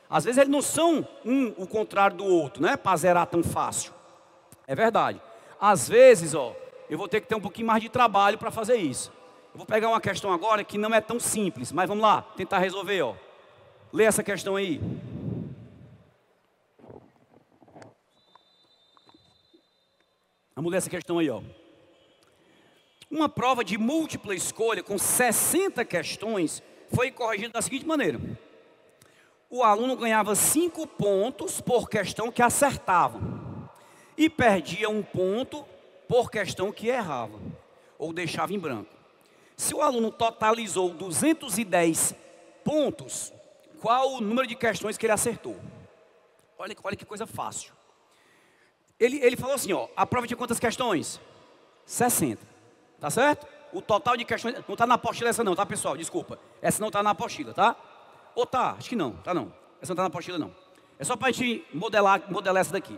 Às vezes eles não são o contrário do outro, né? Para zerar tão fácil. É verdade. Às vezes, ó, eu vou ter que ter um pouquinho mais de trabalho para fazer isso. Eu vou pegar uma questão agora que não é tão simples, mas vamos lá, tentar resolver, ó. Lê essa questão aí. Vamos ler essa questão aí, ó. Uma prova de múltipla escolha com 60 questões foi corrigida da seguinte maneira. O aluno ganhava 5 pontos por questão que acertava e perdia 1 ponto por questão que errava ou deixava em branco. Se o aluno totalizou 210 pontos, qual o número de questões que ele acertou? Olha que coisa fácil. Ele falou assim, ó, a prova de quantas questões? 60. Tá certo? O total de questões, não está na apostila essa não, tá pessoal? Desculpa. Essa não está na apostila, tá? Ou tá? Acho que não, tá não. Essa não está na apostila não. É só para a gente modelar essa daqui.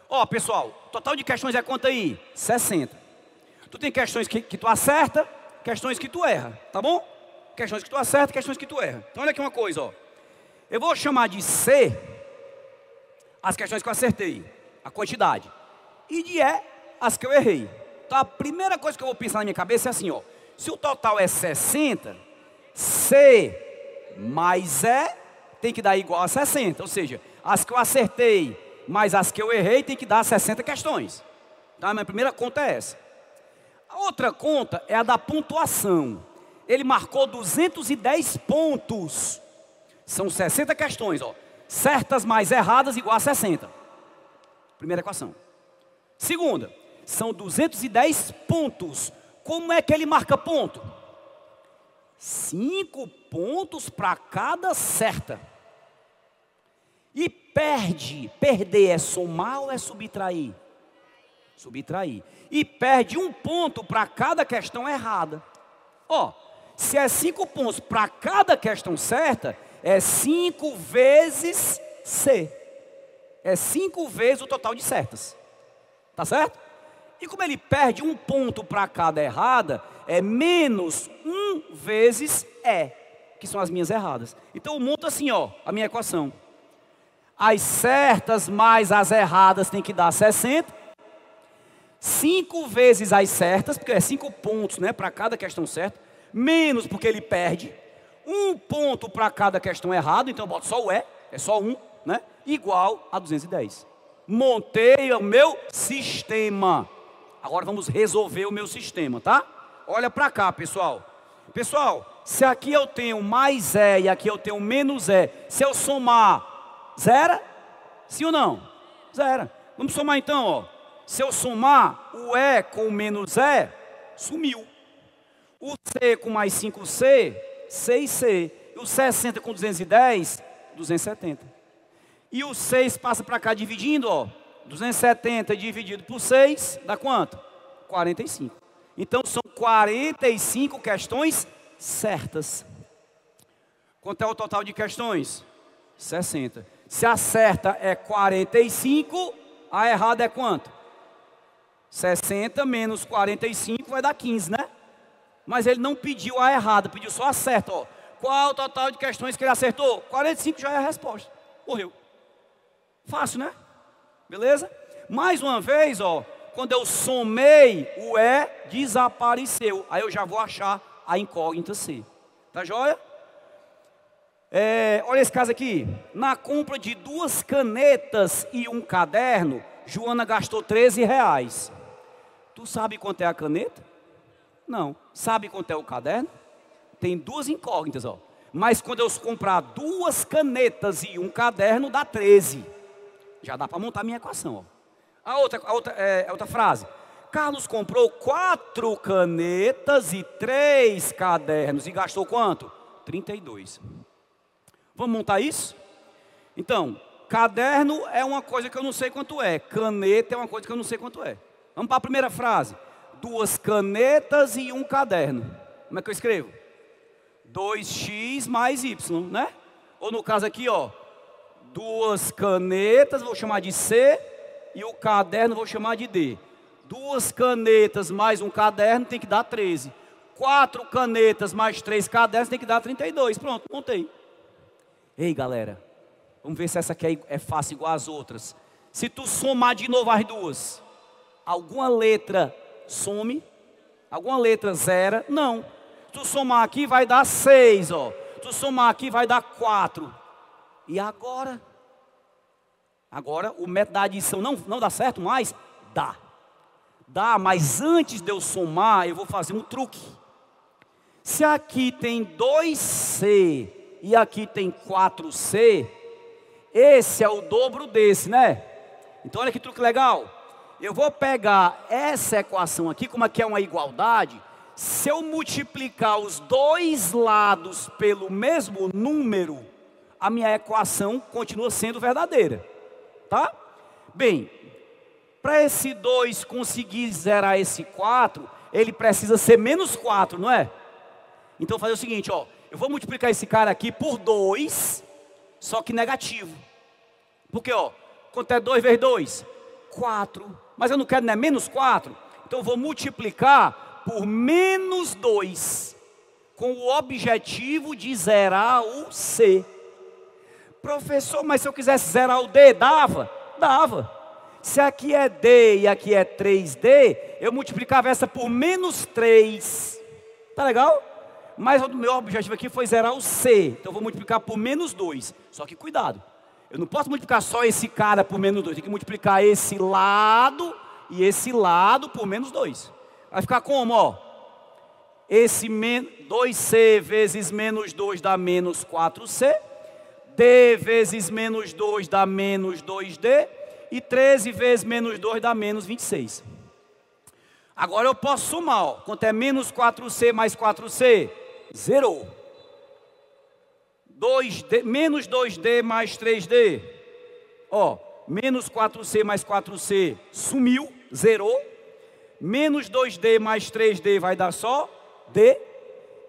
Ó, pessoal, total de questões é quanto aí? 60. Tu tem questões que tu acerta questões que tu erra, tá bom? Questões que tu acerta, questões que tu erra. Então olha aqui uma coisa, ó. Eu vou chamar de C as questões que eu acertei, a quantidade. E de E as que eu errei. Então a primeira coisa que eu vou pensar na minha cabeça é assim, ó. Se o total é 60, C mais E tem que dar igual a 60. Ou seja, as que eu acertei mais as que eu errei tem que dar 60 questões. Então a minha primeira conta é essa. A outra conta é a da pontuação. Ele marcou 210 pontos. São 60 questões, ó. Certas mais erradas igual a 60. Primeira equação. Segunda, são 210 pontos. Como é que ele marca ponto? 5 pontos para cada certa. E perder é somar ou é subtrair? Subtrair. E perde 1 ponto para cada questão errada. Ó, se é 5 pontos para cada questão certa, é 5 vezes C. É 5 vezes o total de certas. Tá certo? E como ele perde 1 ponto para cada errada, é menos 1 vezes E, que são as minhas erradas. Então eu monto assim, ó, a minha equação. As certas mais as erradas tem que dar 60. 5 vezes as certas, porque é 5 pontos, né, para cada questão certa. Menos porque ele perde. 1 ponto para cada questão errada, então eu boto só o E, é só 1, né? Igual a 210. Montei o meu sistema. Agora vamos resolver o meu sistema, tá? Olha para cá, pessoal. Pessoal, se aqui eu tenho mais E e aqui eu tenho menos E, se eu somar, zera? Sim ou não? Zera. Vamos somar então, ó. Se eu somar o E com o menos E, sumiu. O C com mais 5C, 6C. E o 60 com 210, 270. E o 6 passa para cá dividindo, ó. 270 dividido por 6, dá quanto? 45. Então são 45 questões certas. Quanto é o total de questões? 60. Se a certa é 45, a errada é quanto? 60 menos 45 vai dar 15, né? Mas ele não pediu a errada, pediu só a certa, ó. Qual o total de questões que ele acertou? 45 já é a resposta. Morreu. Fácil, né? Beleza? Mais uma vez, ó, quando eu somei, o E desapareceu. Aí eu já vou achar a incógnita C. Tá joia? Olha esse caso aqui. Na compra de 2 canetas e um caderno, Joana gastou R$13. Tu sabe quanto é a caneta? Não. Sabe quanto é o caderno? Tem 2 incógnitas, ó. Mas quando eu comprar 2 canetas e um caderno, dá 13. Já dá para montar a minha equação, ó. A outra frase. Carlos comprou 4 canetas e 3 cadernos e gastou quanto? 32. Vamos montar isso? Então, caderno é uma coisa que eu não sei quanto é. Caneta é uma coisa que eu não sei quanto é. Vamos para a primeira frase. 2 canetas e um caderno. Como é que eu escrevo? 2x mais y, né? Ou no caso aqui, ó. 2 canetas, vou chamar de C, e o caderno vou chamar de D. 2 canetas mais um caderno tem que dar 13. 4 canetas mais 3 cadernos tem que dar 32. Pronto, montei. Ei, galera, vamos ver se essa aqui é fácil igual as outras. Se tu somar de novo as duas, alguma letra some? Alguma letra zera? Não. Se tu somar aqui vai dar 6, ó. Se tu somar aqui vai dar 4. E agora? Agora o método da adição não dá certo mais? Dá. Dá, mas antes de eu somar, eu vou fazer um truque. Se aqui tem 2C e aqui tem 4C, esse é o dobro desse, né? Então olha que truque legal. Eu vou pegar essa equação aqui, como aqui é uma igualdade. Se eu multiplicar os 2 lados pelo mesmo número, a minha equação continua sendo verdadeira, tá? Bem, para esse 2 conseguir zerar esse 4, ele precisa ser menos 4, não é? Então, vou fazer o seguinte, ó. Eu vou multiplicar esse cara aqui por 2, só que negativo. Porque, ó, quanto é 2 vezes 2? 4. Mas eu não quero, né, menos 4. Então, eu vou multiplicar por menos 2, com o objetivo de zerar o C. Professor, mas se eu quisesse zerar o D, dava? Dava. Se aqui é D e aqui é 3D, eu multiplicava essa por menos 3. Tá legal? Mas o meu objetivo aqui foi zerar o C. Então eu vou multiplicar por menos 2. Só que cuidado, eu não posso multiplicar só esse cara por menos 2. Tem que multiplicar esse lado e esse lado por menos 2. Vai ficar como, ó? Esse 2C vezes menos 2 dá menos 4C. D vezes menos 2 dá menos 2D. E 13 vezes menos 2 dá menos 26. Agora eu posso somar, ó. Quanto é menos 4C mais 4C? Zerou. Menos 2D mais 3D. Ó, menos 4C mais 4C sumiu, zerou. Menos 2D mais 3D vai dar só D.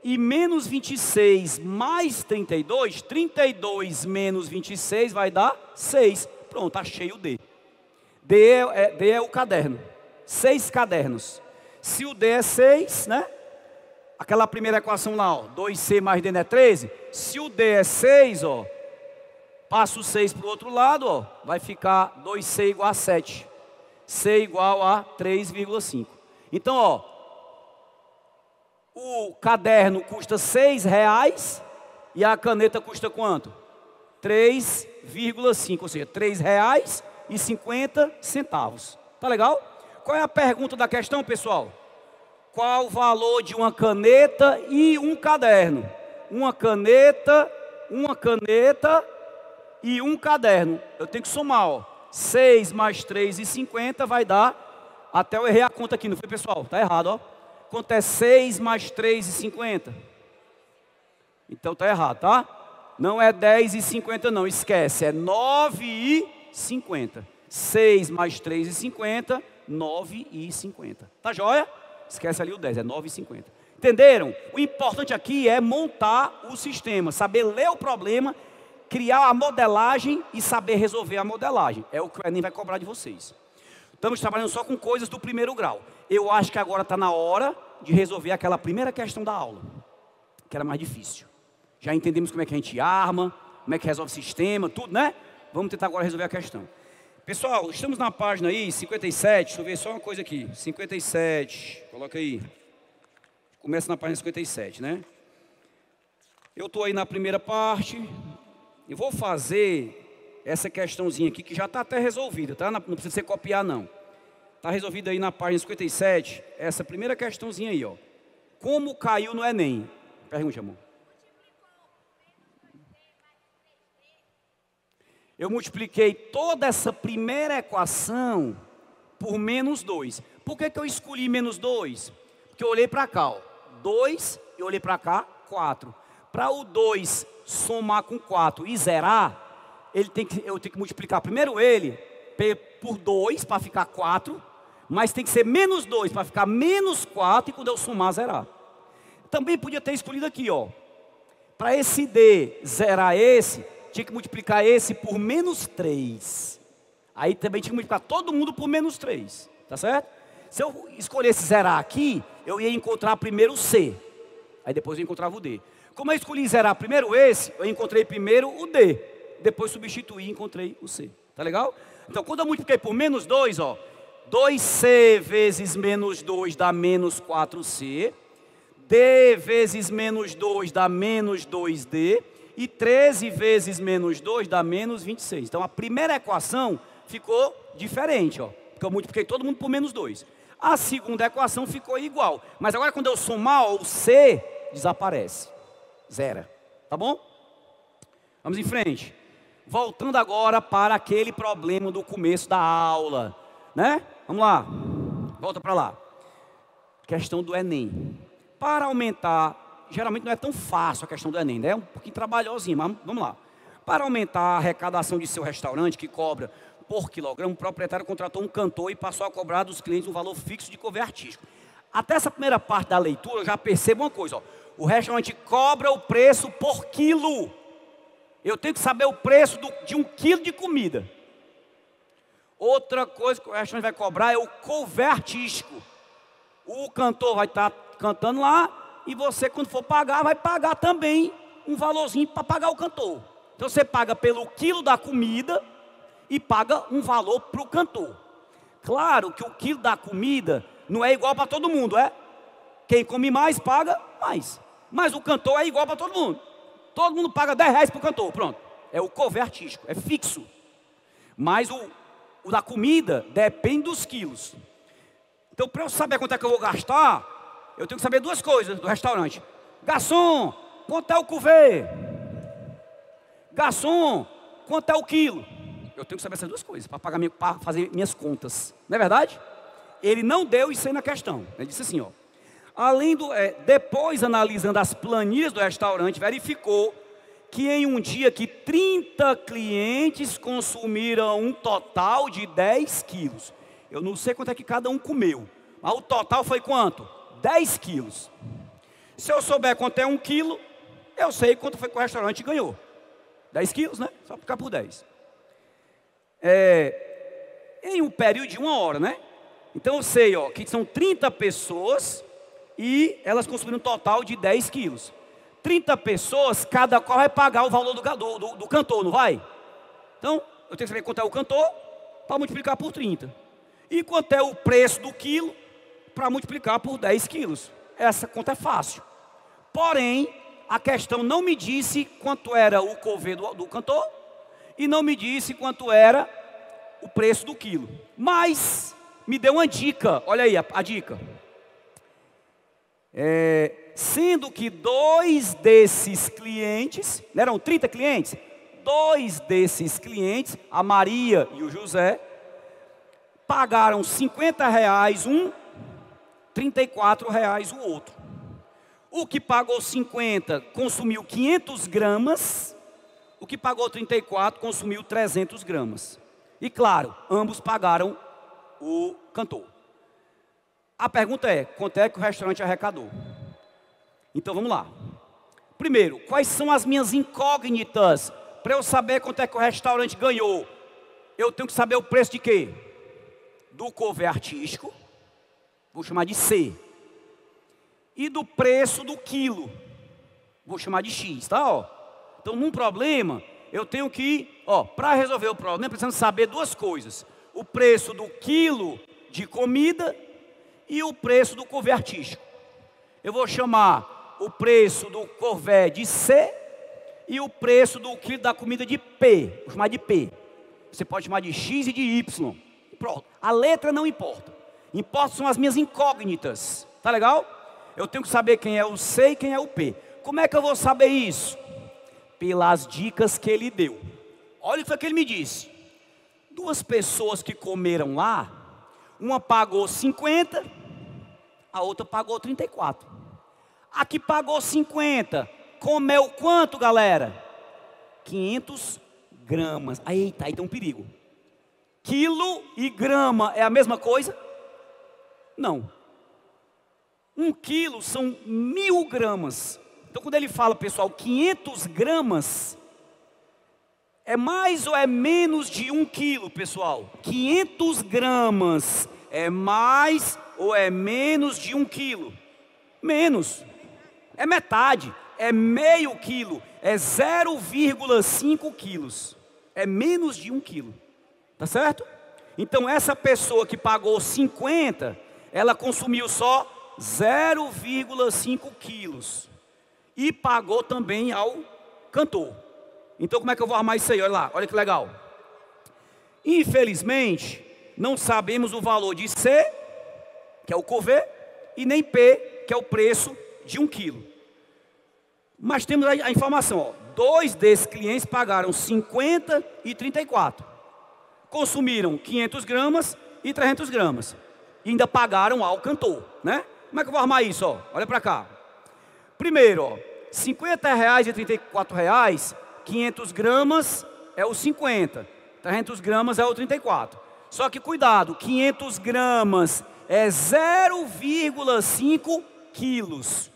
E menos 26 mais 32, 32 menos 26 vai dar 6. Pronto, achei o D. D é o caderno. 6 cadernos. Se o D é 6, né? Aquela primeira equação lá, ó, 2C mais D não é 13. Se o D é 6, ó, passa o 6 para o outro lado, ó, vai ficar 2C igual a 7. C igual a 3,5. Então, ó, o caderno custa R$6 e a caneta custa quanto? 3,5, ou seja, R$3,50. Tá legal? Qual é a pergunta da questão, pessoal? Qual o valor de uma caneta e um caderno? Uma caneta e um caderno. Eu tenho que somar, ó. 6 mais 3,50 vai dar... Até eu errei a conta aqui, não foi, pessoal? Tá errado, ó. Quanto é 6 mais 3,50? Então tá errado, tá? Não é 10,50 não, esquece. É 9,50. 6 mais 3,50, 9,50. Tá joia? Esquece ali o 10, é 9,50. Entenderam? O importante aqui é montar o sistema, saber ler o problema, criar a modelagem e saber resolver a modelagem. É o que o Enem vai cobrar de vocês. Estamos trabalhando só com coisas do primeiro grau. Eu acho que agora está na hora de resolver aquela primeira questão da aula, que era mais difícil. Já entendemos como é que a gente arma, como é que resolve o sistema, tudo, né? Vamos tentar agora resolver a questão. Pessoal, estamos na página aí, 57, deixa eu ver só uma coisa aqui. 57, coloca aí. Começa na página 57, né? Eu estou aí na primeira parte. Eu vou fazer essa questãozinha aqui, que já está até resolvida, tá? Não precisa você copiar, não. Está resolvida aí na página 57, essa primeira questãozinha aí, ó. Como caiu no Enem? Pergunte, amor. Eu multipliquei toda essa primeira equação por menos 2. Por que eu escolhi menos 2? Porque eu olhei para cá, ó. 2, eu olhei para cá, 4. Para o 2 somar com 4 e zerar, eu tenho que multiplicar primeiro ele por 2 para ficar 4, mas tem que ser menos 2 para ficar menos 4 e quando eu somar, zerar. Também podia ter escolhido aqui, ó. Para esse D zerar esse, tinha que multiplicar esse por menos 3. Aí também tinha que multiplicar todo mundo por menos 3. Tá certo? Se eu escolhesse zerar aqui, eu ia encontrar primeiro o C. Aí depois eu encontrava o D. Como eu escolhi zerar primeiro esse, eu encontrei primeiro o D. Depois substituí e encontrei o C. Tá legal? Então quando eu multipliquei por menos 2, ó. 2C vezes menos 2 dá menos 4C. D vezes menos 2 dá menos 2D. E 13 vezes menos 2 dá menos 26. Então a primeira equação ficou diferente, ó. Porque eu multipliquei todo mundo por menos 2. A segunda equação ficou igual. Mas agora quando eu somar, ó, o C desaparece. Zera. Tá bom? Vamos em frente. Voltando agora para aquele problema do começo da aula. Né? Vamos lá. Volta para lá. Questão do Enem. Para aumentar, geralmente não é tão fácil a questão do Enem, né? É um pouquinho trabalhosinho, mas vamos lá. Para aumentar a arrecadação de seu restaurante, que cobra por quilograma, o proprietário contratou um cantor e passou a cobrar dos clientes um valor fixo de cover artístico. Até essa primeira parte da leitura, eu já percebo uma coisa, ó. O restaurante cobra o preço por quilo. Eu tenho que saber o preço de 1 quilo de comida. Outra coisa que o restaurante vai cobrar é o cover artístico. O cantor vai estar cantando lá e você, quando for pagar, vai pagar também um valorzinho para pagar o cantor. Então você paga pelo quilo da comida e paga um valor para o cantor. Claro que o quilo da comida não é igual para todo mundo, é? Quem come mais paga mais. Mas o cantor é igual para todo mundo. Todo mundo paga R$10 para o cantor, pronto. É o cover artístico, é fixo. Mas o da comida depende dos quilos. Então, para eu saber quanto é que eu vou gastar, eu tenho que saber duas coisas do restaurante. Garçom, quanto é o couvert? Garçom, quanto é o quilo? Eu tenho que saber essas duas coisas para fazer minhas contas. Não é verdade? Ele não deu isso aí na questão. Ele disse assim, ó. Depois, analisando as planilhas do restaurante, verificou que em um dia que 30 clientes consumiram um total de 10 quilos. Eu não sei quanto é que cada um comeu, mas o total foi quanto? 10 quilos. Se eu souber quanto é 1 quilo, eu sei quanto foi que o restaurante ganhou. 10 quilos, né? Só ficar por 10. Em um período de 1 hora, né? Então eu sei, ó, que são 30 pessoas e elas consumiram um total de 10 quilos. 30 pessoas, cada qual vai pagar o valor do cantor, não vai? Então, eu tenho que saber quanto é o cantor para multiplicar por 30. E quanto é o preço do quilo para multiplicar por 10 quilos. Essa conta é fácil. Porém, a questão não me disse quanto era o couvert do cantor e não me disse quanto era o preço do quilo. Mas me deu uma dica, olha aí a dica. Sendo que 2 desses clientes, não eram 30 clientes? 2 desses clientes, a Maria e o José, pagaram R$50 um, R$34 o outro. O que pagou 50 consumiu 500 gramas, o que pagou 34 consumiu 300 gramas. E claro, ambos pagaram o cantor. A pergunta é, quanto é que o restaurante arrecadou? Então vamos lá. Primeiro, quais são as minhas incógnitas para eu saber quanto é que o restaurante ganhou? Eu tenho que saber o preço de quê? Do couvert artístico, vou chamar de C. E do preço do quilo, vou chamar de X, tá? Ó. Então, num problema, eu tenho que, para resolver o problema, precisamos saber duas coisas. O preço do quilo de comida e o preço do couvert artístico. Eu vou chamar o preço do couvert de C e o preço do quilo da comida de P. Vou chamar de P. Você pode chamar de X e de Y. Pronto. A letra não importa. Importa são as minhas incógnitas. Tá legal? Eu tenho que saber quem é o C e quem é o P. Como é que eu vou saber isso? Pelas dicas que ele deu. Olha o que foi que ele me disse. 2 pessoas que comeram lá, uma pagou 50, a outra pagou 34. A que pagou 50, comeu quanto, galera? 500 gramas. Eita, aí tem um perigo. Quilo e grama é a mesma coisa? Não. 1 quilo são 1000 gramas. Então quando ele fala, pessoal, 500 gramas, é mais ou é menos de 1 quilo, pessoal? 500 gramas é mais ou é menos de 1 quilo? Menos. É metade. É meio quilo. É 0,5 quilos. É menos de 1 quilo. Tá certo? Então essa pessoa que pagou 50, ela consumiu só 0,5 quilos. E pagou também ao cantor. Então como é que eu vou armar isso aí? Olha lá, olha que legal. Infelizmente, não sabemos o valor de C, que é o couvert, e nem P, que é o preço de 1 quilo. Mas temos a informação, 2 desses clientes pagaram 50 e 34. Consumiram 500 gramas e 300 gramas. E ainda pagaram ao cantor, né? Como é que eu vou armar isso? Olha para cá. Primeiro, R$50 e R$34, 500 gramas é o 50, 300 gramas é o 34. Só que cuidado, 500 gramas é 0,5 quilos,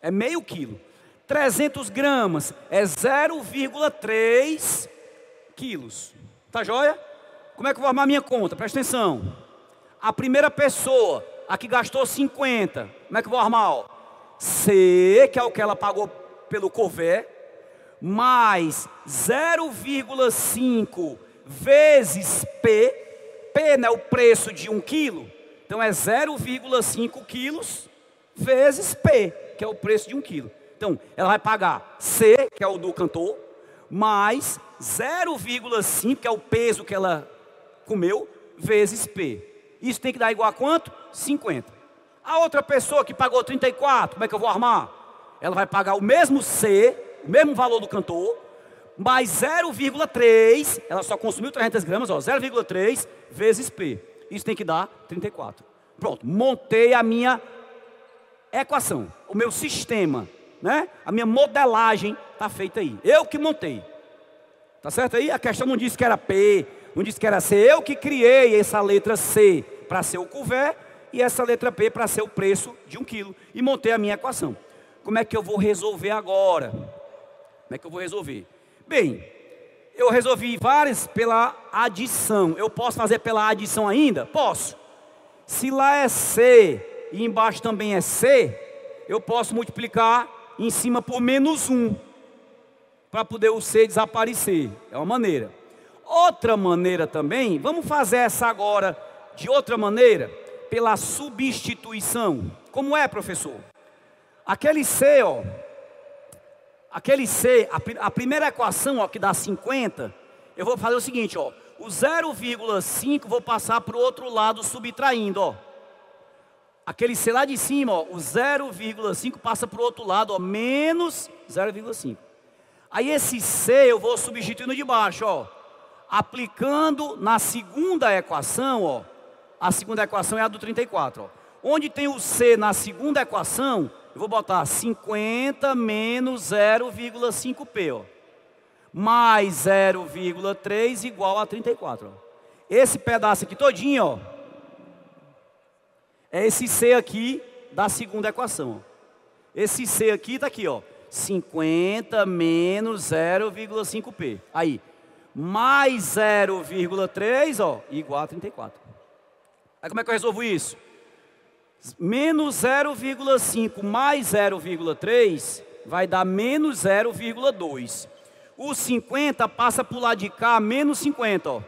é meio quilo. 300 gramas é 0,3 quilos. Tá joia? Como é que eu vou armar minha conta? Presta atenção. A primeira pessoa aqui gastou 50. Como é que eu vou armar? Ó? C, que é o que ela pagou pelo couvé, mais 0,5 vezes P. P, né, o preço de 1 quilo. Então é 0,5 quilos vezes P, que é o preço de 1 quilo. Então ela vai pagar C, que é o do cantor, mais 0,5, que é o peso que ela comeu, vezes P. Isso tem que dar igual a quanto? 50. A outra pessoa que pagou 34, como é que eu vou armar? Ela vai pagar o mesmo C, o mesmo valor do cantor, mais 0,3, ela só consumiu 300 gramas, 0,3 vezes P. Isso tem que dar 34. Pronto, montei a minha equação, o meu sistema, né? A minha modelagem está feita aí. Eu que montei. Tá certo aí? A questão não disse que era P, não disse que era C. Eu que criei essa letra C para ser o couvé e essa letra P para ser o preço de 1 quilo. E montei a minha equação. Como é que eu vou resolver agora? Como é que eu vou resolver? Bem, eu resolvi várias pela adição. Eu posso fazer pela adição ainda? Posso. Se lá é C e embaixo também é C, eu posso multiplicar em cima por menos 1. Para poder o C desaparecer. É uma maneira. Outra maneira também, vamos fazer essa agora de outra maneira, pela substituição. Como é, professor? Aquele C, ó. Aquele C, a primeira equação, ó, que dá 50, eu vou fazer o seguinte, ó. O 0,5 vou passar para o outro lado subtraindo, ó. Aquele C lá de cima, ó, o 0,5 passa para o outro lado, ó, menos 0,5. Aí esse C eu vou substituindo de baixo, ó. Aplicando na segunda equação, ó. A segunda equação é a do 34, ó. Onde tem o C na segunda equação, eu vou botar 50 menos 0,5P, ó. Mais 0,3 igual a 34, ó. Esse pedaço aqui todinho, ó. É esse C aqui da segunda equação, ó. Esse C aqui está aqui, ó. 50 menos 0,5P. Aí, mais 0,3, ó, igual a 34. Aí como é que eu resolvo isso? Menos 0,5 mais 0,3 vai dar menos 0,2. O 50 passa para o lado de cá, menos 50, ó.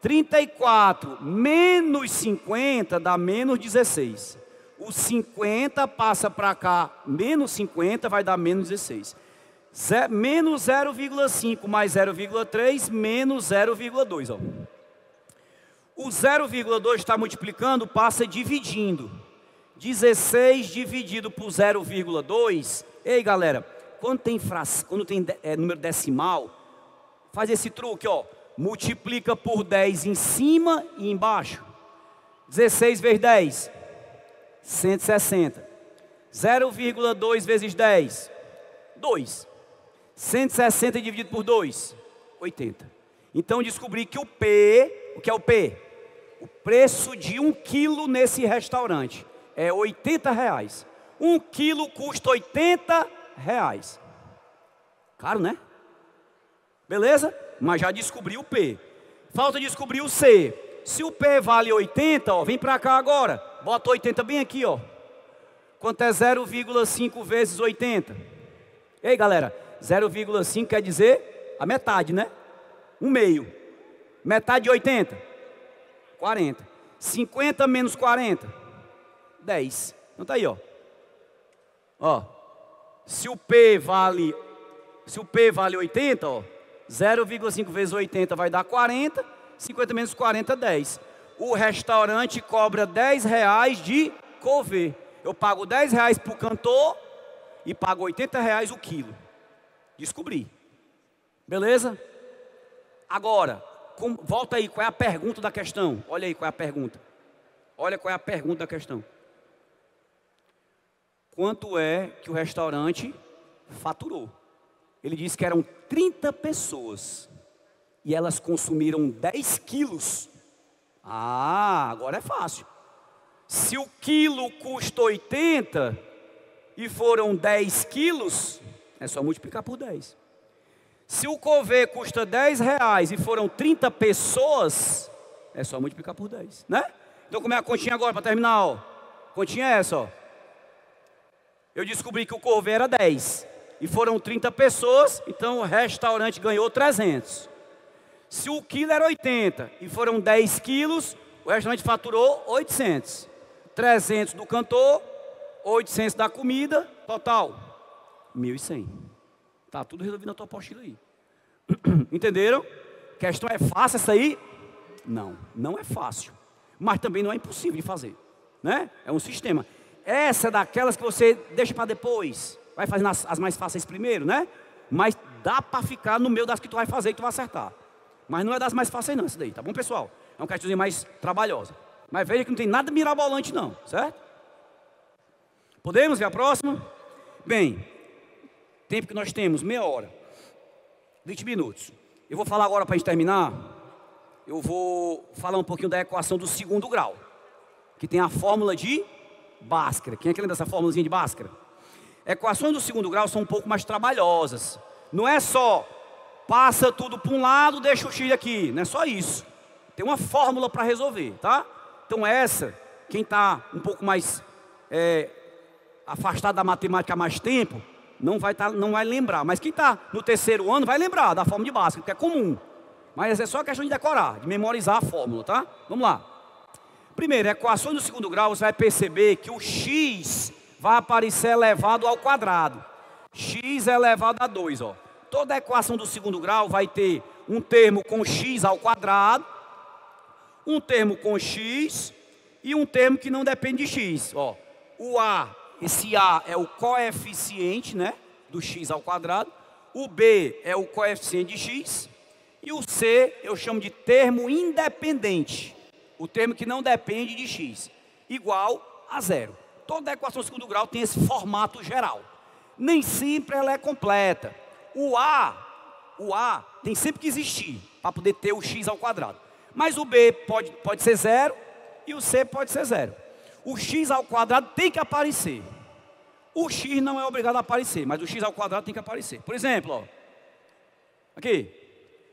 34 menos 50 dá menos 16. O 50 passa para cá, menos 50 vai dar menos 16. Menos 0,5 mais 0,3 menos 0,2. Ó. O 0,2 está multiplicando, passa dividindo. 16 dividido por 0,2. Ei, galera, quando tem número decimal, faz esse truque, ó. Multiplica por 10 em cima e embaixo. 16 vezes 10, 160. 0,2 vezes 10, 2. 160 dividido por 2, 80. Então descobri que o P, o que é o P? O preço de 1 quilo nesse restaurante é R$80. 1 quilo custa R$80. Caro, né? Beleza? Mas já descobri o P. Falta descobrir o C. Se o P vale 80, ó, vem para cá agora. Bota 80 bem aqui, ó. Quanto é 0,5 vezes 80? Ei, galera, 0,5 quer dizer a metade, né? 1/2. Metade de 80? 40. 50 menos 40? 10. Então tá aí, ó. Ó. Se o P vale 80, ó. 0,5 vezes 80 vai dar 40. 50 menos 40, 10. O restaurante cobra R$10 de couvé. Eu pago R$10 para o cantor e pago R$80 o quilo. Descobri. Beleza? Agora, volta aí, qual é a pergunta da questão? Olha aí qual é a pergunta. Olha qual é a pergunta da questão. Quanto é que o restaurante faturou? Ele disse que eram 30 pessoas. E elas consumiram 10 quilos. Ah, agora é fácil. Se o quilo custa 80 e foram 10 quilos, é só multiplicar por 10. Se o couvé custa R$10 e foram 30 pessoas, é só multiplicar por 10, né? Então como é a continha agora para terminar? Ó? continha é essa, ó. Eu descobri que o Corvée era 10. E foram 30 pessoas, então o restaurante ganhou 300. Se o quilo era 80 e foram 10 quilos, o restaurante faturou 800. 300 do cantor, 800 da comida, total 1.100. Tá tudo resolvido na tua apostila aí. Entenderam? A questão é fácil essa aí? Não, não é fácil. Mas também não é impossível de fazer, né? É um sistema. Essa é daquelas que você deixa para depois. Vai fazendo as mais fáceis primeiro, né? Mas dá para ficar no meio das que tu vai fazer e tu vai acertar. Mas não é das mais fáceis não, isso daí, tá bom, pessoal? É um questãozinho mais trabalhosa. Mas veja que não tem nada mirabolante não, certo? Podemos ver a próxima? Bem, tempo que nós temos, meia hora. 20 minutos. Eu vou falar agora para a gente terminar. Eu vou falar um pouquinho da equação do segundo grau. Que tem a fórmula de Bhaskara. Quem é que lembra dessa fórmulazinha de Bhaskara? Equações do segundo grau são um pouco mais trabalhosas. Não é só passa tudo para um lado, deixa o x aqui. Não é só isso. Tem uma fórmula para resolver, tá? Então essa, quem está um pouco mais afastado da matemática há mais tempo, não vai lembrar. Mas quem está no terceiro ano vai lembrar da fórmula de Bhaskara, que é comum. Mas é só questão de decorar, de memorizar a fórmula, tá? Vamos lá. Primeiro, equações do segundo grau, você vai perceber que o x vai aparecer elevado ao quadrado. X é elevado a 2, ó. Toda equação do segundo grau vai ter um termo com x ao quadrado, um termo com x e um termo que não depende de x, ó. O a, esse a é o coeficiente, né, do x ao quadrado. O b é o coeficiente de x. E o c eu chamo de termo independente. O termo que não depende de x, igual a zero. Toda equação do segundo grau tem esse formato geral. Nem sempre ela é completa. O A tem sempre que existir, para poder ter o x ao quadrado. Mas o B pode ser zero e o C pode ser zero. O x ao quadrado tem que aparecer. O x não é obrigado a aparecer, mas o x ao quadrado tem que aparecer. Por exemplo, ó, aqui,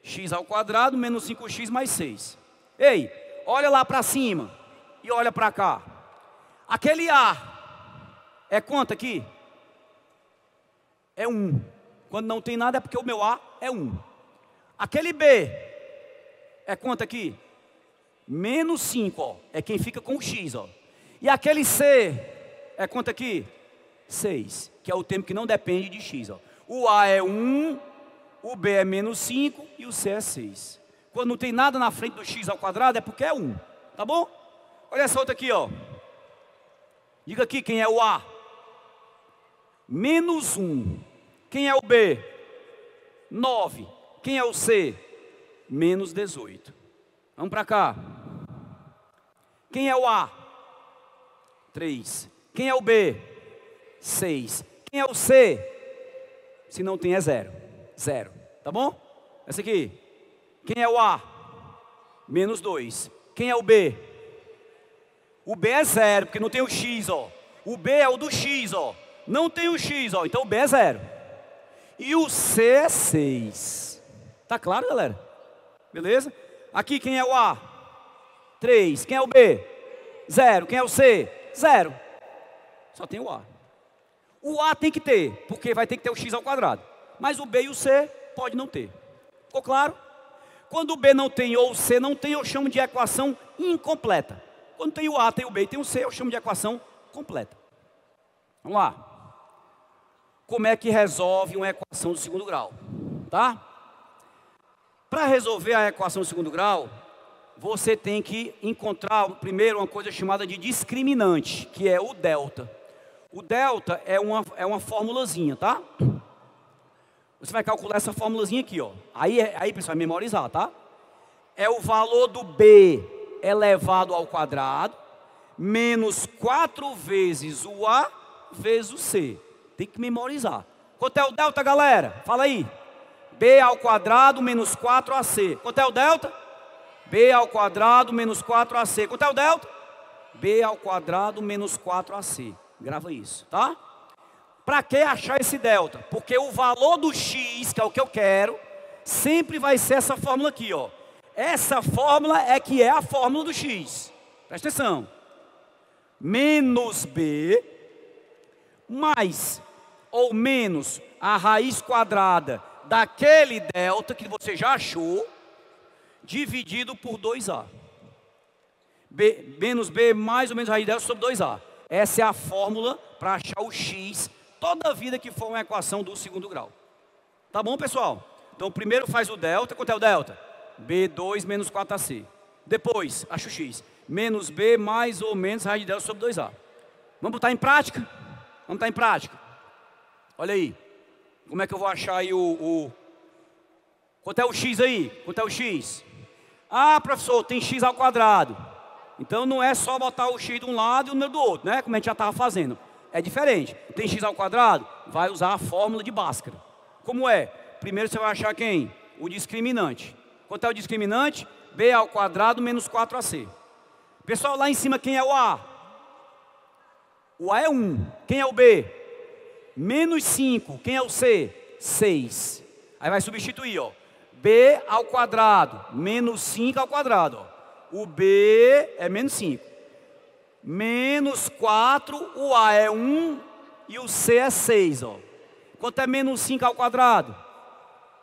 x ao quadrado menos 5x mais 6. Ei, olha lá para cima e olha para cá. Aquele A é quanto aqui? É 1. Quando não tem nada é porque o meu A é 1. Aquele B é quanto aqui? Menos 5, ó. É quem fica com o x, ó. E aquele C é quanto aqui? 6, que é o termo que não depende de x, ó. O A é 1, o B é menos 5 e o C é 6. Quando não tem nada na frente do x ao quadrado é porque é 1, tá bom? Olha essa outra aqui, ó. Diga aqui quem é o A. Menos 1. Quem é o B? 9. Quem é o C? Menos 18. Vamos para cá. Quem é o A? 3. Quem é o B? 6. Quem é o C? Se não tem é 0. 0. Tá bom? Essa aqui. Quem é o A? Menos 2. Quem é o B? O B é 0, porque não tem o x, ó. O B é o do x, ó. Não tem o x, ó. Então o B é 0. E o C é 6. Tá claro, galera? Beleza? Aqui quem é o A? 3. Quem é o B? 0. Quem é o C? 0. Só tem o A. O A tem que ter, porque vai ter que ter o x ao quadrado. Mas o B e o C pode não ter. Ficou claro? Quando o B não tem ou o C não tem, eu chamo de equação incompleta. Quando tem o A, tem o B e tem o C, eu chamo de equação completa. Vamos lá. Como é que resolve uma equação do segundo grau? Tá? Para resolver a equação do segundo grau, você tem que encontrar primeiro uma coisa chamada de discriminante, que é o delta. O delta é uma formulazinha, tá? Você vai calcular essa formulazinha aqui, ó. Aí pessoal, vai memorizar, tá? É o valor do B elevado ao quadrado, menos 4 vezes o A vezes o C. Tem que memorizar. Quanto é o delta, galera? Fala aí. B ao quadrado menos 4AC. Quanto é o delta? B ao quadrado menos 4AC. Quanto é o delta? B ao quadrado menos 4AC. Grava isso, tá? Para que achar esse delta? Porque o valor do x, que é o que eu quero, sempre vai ser essa fórmula aqui, ó. Essa fórmula é que é a fórmula do x. Presta atenção. menos B, mais ou menos a raiz quadrada daquele delta que você já achou, dividido por 2A. Menos B mais ou menos a raiz delta sobre 2A. Essa é a fórmula para achar o x toda vida que for uma equação do segundo grau. Tá bom, pessoal? Então, primeiro faz o delta. Quanto é o delta? B2 menos 4AC. Depois, acha o x. Menos B mais ou menos raiz de delta sobre 2A. Vamos botar em prática? Vamos botar em prática. Olha aí. Como é que eu vou achar aí Quanto é o x aí? Quanto é o x? Ah, professor, tem x ao quadrado. Então não é só botar o x de um lado e o número do outro, né? Como a gente já estava fazendo. É diferente. Tem x ao quadrado? Vai usar a fórmula de Bhaskara. Como é? Primeiro você vai achar quem? O discriminante. Quanto é o discriminante? B ao quadrado menos 4AC. Pessoal, lá em cima quem é o A? O A é 1. Quem é o B? Menos 5. Quem é o C? 6. Aí vai substituir, ó. B ao quadrado menos 5 ao quadrado, ó. O B é menos 5. Menos 4, o A é 1 e o C é 6, ó. Quanto é menos 5 ao quadrado?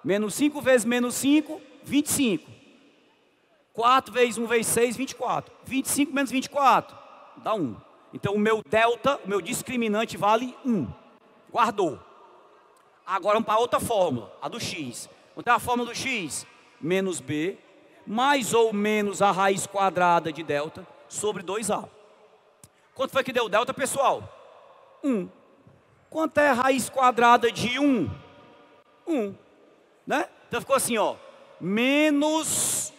Menos 5 vezes menos 5, 25. 4 vezes 1 vezes 6, 24. 25 menos 24, dá 1. Então o meu delta, o meu discriminante vale 1. Guardou. Agora vamos para outra fórmula, a do x. Quanto é a fórmula do x? Menos b, mais ou menos a raiz quadrada de delta, sobre 2a. Quanto foi que deu delta, pessoal? 1. Quanto é a raiz quadrada de 1? 1. Né? Então ficou assim, ó. Menos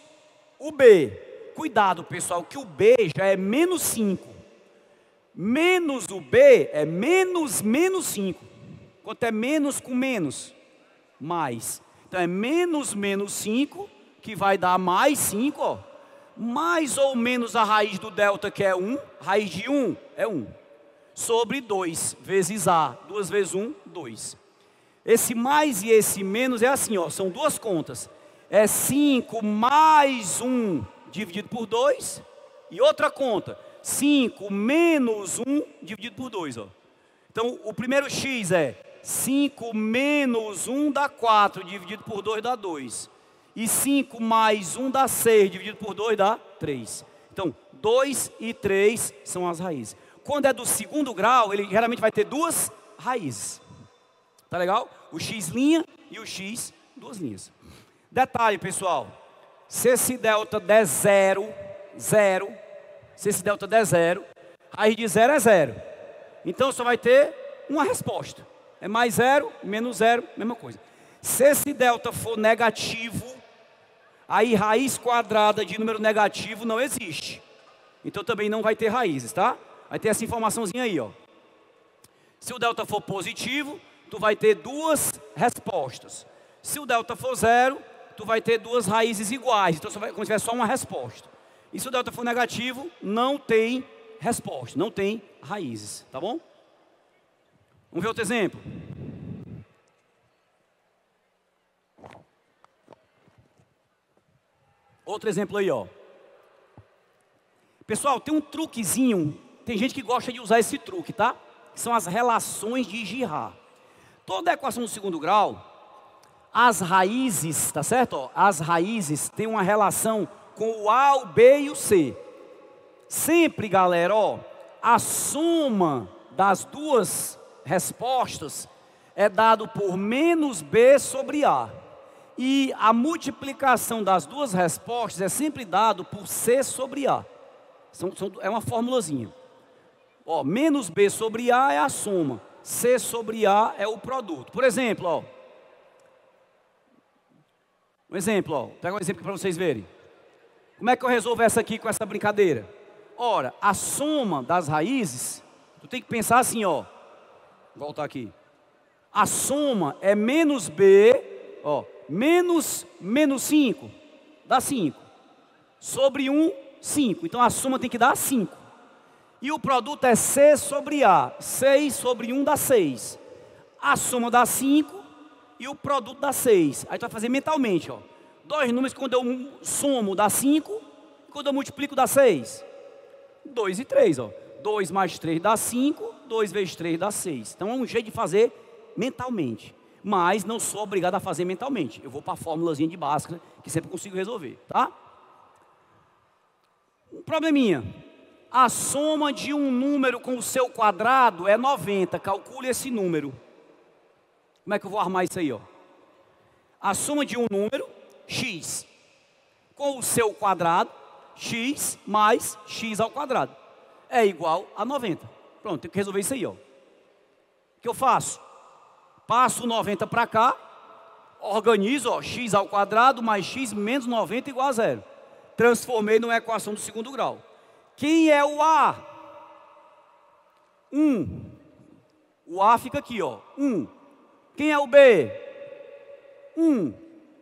o b. Cuidado, pessoal, que o b já é menos 5. Menos o b é menos 5. Quanto é menos com menos? Mais. Então é menos 5, que vai dar mais 5, ó. Mais ou menos a raiz do delta, que é 1. Raiz de 1 é 1. Sobre 2 vezes A. 2 vezes 1, 2. Esse mais e esse menos é assim, ó. São duas contas. É 5 mais 1 dividido por 2. E outra conta. 5 menos 1 dividido por 2, ó. Então, o primeiro x é 5 menos 1 dá 4, dividido por 2 dá 2. E 5 mais 1 dá 6, dividido por 2 dá 3. Então, 2 e 3 são as raízes. Quando é do segundo grau, ele geralmente vai ter duas raízes. Tá legal? O x' e o x, duas linhas. Detalhe, pessoal. Se esse delta der 0, se esse delta der 0, raiz de 0 é 0. Então, só vai ter uma resposta. É mais 0, menos 0, mesma coisa. Se esse delta for negativo, aí raiz quadrada de número negativo não existe. Então também não vai ter raízes, tá? Vai ter essa informaçãozinha aí, ó. Se o delta for positivo, tu vai ter duas respostas. Se o delta for 0, tu vai ter duas raízes iguais. Então, como se tiver só uma resposta. E se o delta for negativo, não tem resposta, não tem raízes, tá bom? Vamos ver outro exemplo. Outro exemplo aí, ó. Pessoal, tem um truquezinho. Tem gente que gosta de usar esse truque, tá? Que são as relações de Girard. Toda equação do segundo grau, as raízes, tá certo? Ó, as raízes têm uma relação com o A, o B e o C. Sempre, galera, ó, a soma das duas respostas é dado por menos B sobre A. E a multiplicação das duas respostas é sempre dado por C sobre A. É uma formulazinha. Ó, menos B sobre A é a soma. C sobre A é o produto. Por exemplo, ó. Um exemplo, ó. Pega um exemplo para vocês verem. Como é que eu resolvo essa aqui com essa brincadeira? Ora, a soma das raízes, tu tem que pensar assim, ó. Vou voltar aqui. A soma é menos B, ó. Menos 5, dá 5. Sobre 1, 5. Então a soma tem que dar 5. E o produto é C sobre A. 6 sobre 1 dá 6. A soma dá 5 e o produto dá 6. Aí tu vai fazer mentalmente, ó. Dois números que quando eu somo dá 5, quando eu multiplico dá 6. 2 e 3, ó. 2 mais 3 dá 5, 2 vezes 3 dá 6. Então é um jeito de fazer mentalmente. Mas não sou obrigado a fazer mentalmente. Eu vou para a formulazinha de Bhaskara, que sempre consigo resolver, tá? Um probleminha. A soma de um número com o seu quadrado é 90. Calcule esse número. Como é que eu vou armar isso aí, ó? A soma de um número, x, com o seu quadrado, x mais x ao quadrado, é igual a 90. Pronto, tem que resolver isso aí, ó. O que eu faço? Passo 90 para cá, organizo, ó, x ao quadrado mais x menos 90 igual a zero. Transformei numa equação do segundo grau. Quem é o A? 1. O A fica aqui, ó, 1. Quem é o B? 1.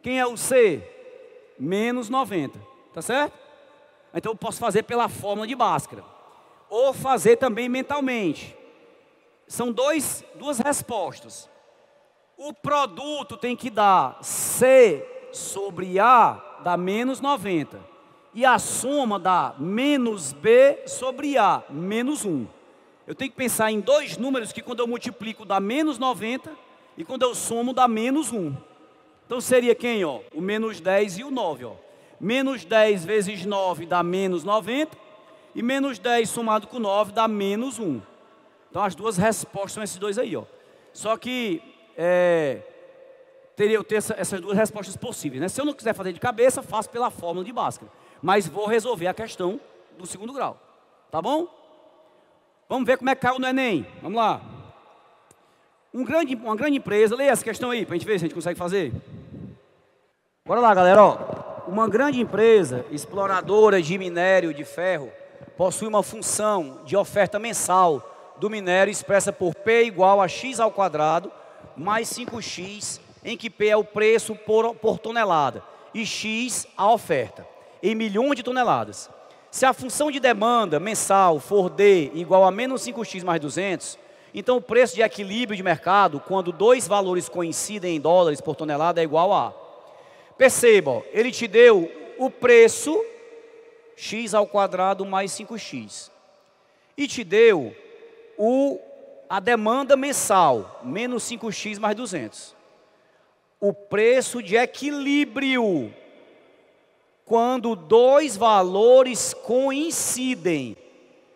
Quem é o C? Menos 90. Tá certo? Então eu posso fazer pela fórmula de Bhaskara. Ou fazer também mentalmente. São duas respostas. O produto tem que dar C sobre A, dá menos 90. E a soma dá menos B sobre A, menos 1. Eu tenho que pensar em dois números que quando eu multiplico dá menos 90 e quando eu somo dá menos 1. Então seria quem, ó? O menos 10 e o 9, ó. Menos 10 vezes 9 dá menos 90 e menos 10 somado com 9 dá menos 1. Então as duas respostas são esses dois aí, ó. Só que teria eu ter essas duas respostas possíveis, né? Se eu não quiser fazer de cabeça, faço pela fórmula de Bhaskara. Mas vou resolver a questão do segundo grau. Tá bom? Vamos ver como é que caiu no Enem. Vamos lá. Uma grande empresa, leia essa questão aí, para a gente ver se a gente consegue fazer. Bora lá, galera. Ó. Uma grande empresa exploradora de minério de ferro possui uma função de oferta mensal do minério expressa por P igual a x ao quadrado mais 5x, em que P é o preço por tonelada e x a oferta, em milhões de toneladas. Se a função de demanda mensal for D igual a menos 5x mais 200, então o preço de equilíbrio de mercado, quando dois valores coincidem em dólares por tonelada, é igual a. Perceba, ele te deu o preço, x ao quadrado mais 5x. E te deu a demanda mensal, menos 5x mais 200. O preço de equilíbrio, quando dois valores coincidem.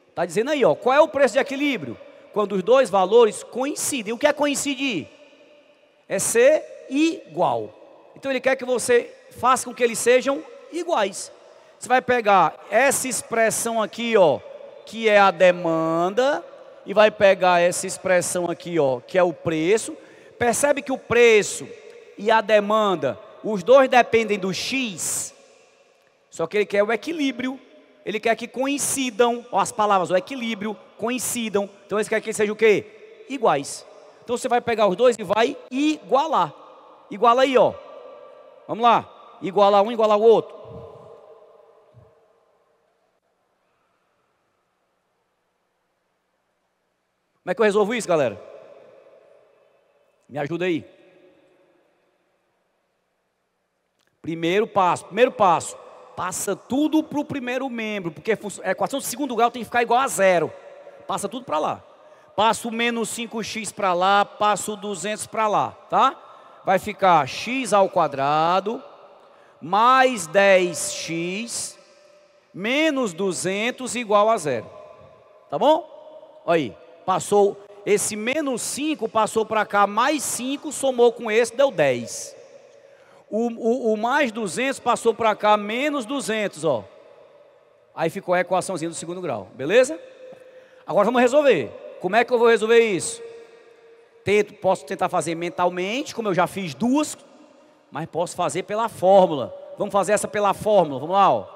Está dizendo aí, ó, qual é o preço de equilíbrio? Quando os dois valores coincidem. O que é coincidir? É ser igual. Então ele quer que você faça com que eles sejam iguais. Você vai pegar essa expressão aqui, ó, que é a demanda, e vai pegar essa expressão aqui, ó, que é o preço. Percebe que o preço e a demanda, os dois dependem do x, só que ele quer o equilíbrio. Ele quer que coincidam, ó, as palavras, o equilíbrio, coincidam. Então ele quer que sejam o quê? Iguais. Então você vai pegar os dois e vai igualar. Iguala aí, ó. Vamos lá. Igualar um, igualar o outro. Como é que eu resolvo isso, galera? Me ajuda aí. Primeiro passo. Passa tudo para o primeiro membro, porque a equação do segundo grau tem que ficar igual a zero. Passa tudo para lá. Passa o menos 5x para lá, passa o 200 para lá, tá? Vai ficar x ao quadrado, mais 10x, menos 200 igual a zero. Tá bom? Olha aí, passou, esse menos 5 passou para cá, mais 5, somou com esse, deu 10. O mais 200 passou para cá, menos 200, ó. Aí ficou a equaçãozinha do segundo grau, beleza? Agora vamos resolver. Como é que eu vou resolver isso? Posso tentar fazer mentalmente, como eu já fiz duas, mas posso fazer pela fórmula. Vamos fazer essa pela fórmula, vamos lá, ó.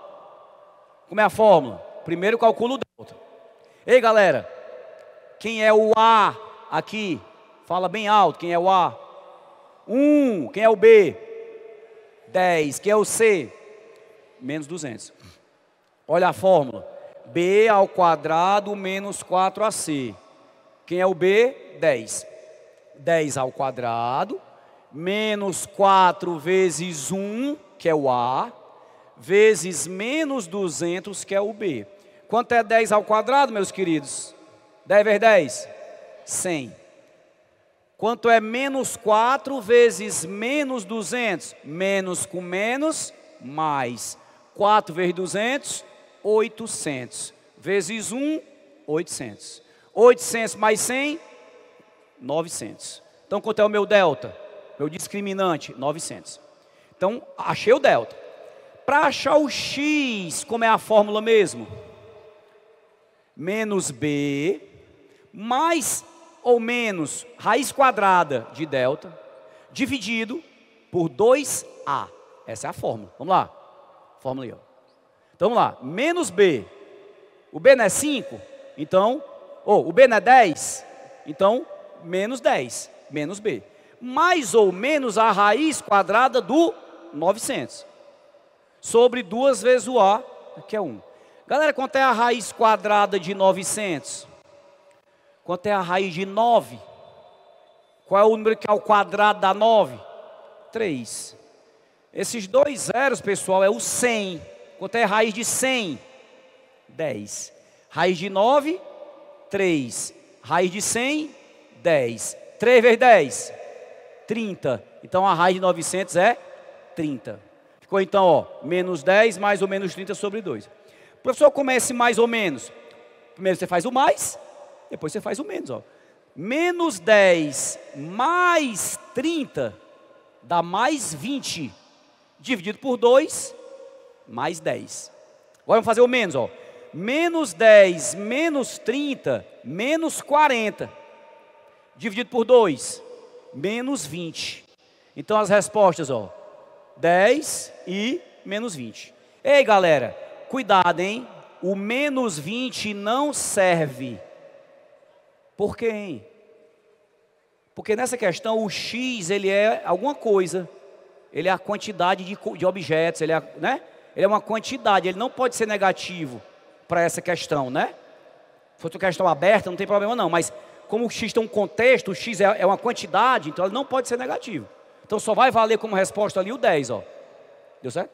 Como é a fórmula? Primeiro calculo o delta. Ei, galera, quem é o A aqui? Fala bem alto, quem é o A? 1, quem é o B? 10, que é o C? Menos 200. Olha a fórmula. B ao quadrado menos 4AC. Quem é o B? 10. 10 ao quadrado, menos 4 vezes 1, que é o A, vezes menos 200, que é o B. Quanto é 10 ao quadrado, meus queridos? 10 vezes 10? 100. Quanto é menos 4 vezes menos 200? Menos com menos, mais. 4 vezes 200, 800. Vezes 1, 800. 800 mais 100, 900. Então, quanto é o meu delta? Meu discriminante, 900. Então, achei o delta. Para achar o x, como é a fórmula mesmo? Menos b, mais ou menos raiz quadrada de delta, dividido por 2a. Essa é a fórmula. Vamos lá. Fórmula aí, ó. Então, vamos lá. Menos b. O b não é 5? Então, o b não é 10? Então, menos 10. Menos b. Mais ou menos a raiz quadrada do 900. Sobre 2 vezes o a, que é 1. Galera, quanto é a raiz quadrada de 900? Quanto é a raiz de 9? Qual é o número que é o quadrado da 9? 3. Esses dois zeros, pessoal, é o 100. Quanto é a raiz de 100? 10. Raiz de 9, 3. Raiz de 100, 10. 3 vezes 10? 30. Então, a raiz de 900 é 30. Ficou, então, ó, menos 10 mais ou menos 30 sobre 2. Professor, como é esse mais ou menos? Primeiro você faz o mais, depois você faz o menos, ó. Menos 10 mais 30 dá mais 20. Dividido por 2, mais 10. Agora vamos fazer o menos, ó. Menos 10 menos 30, menos 40. Dividido por 2, menos 20. Então as respostas, ó. 10 e menos 20. Ei, galera, cuidado, hein? O menos 20 não serve. Por quê, hein? Porque nessa questão o x, ele é alguma coisa. Ele é a quantidade de objetos, ele é, né? Ele é uma quantidade, ele não pode ser negativo para essa questão, né? Se for uma questão aberta, não tem problema não, mas como o x tem um contexto, o x é uma quantidade, então ele não pode ser negativo. Então só vai valer como resposta ali o 10, ó. Deu certo?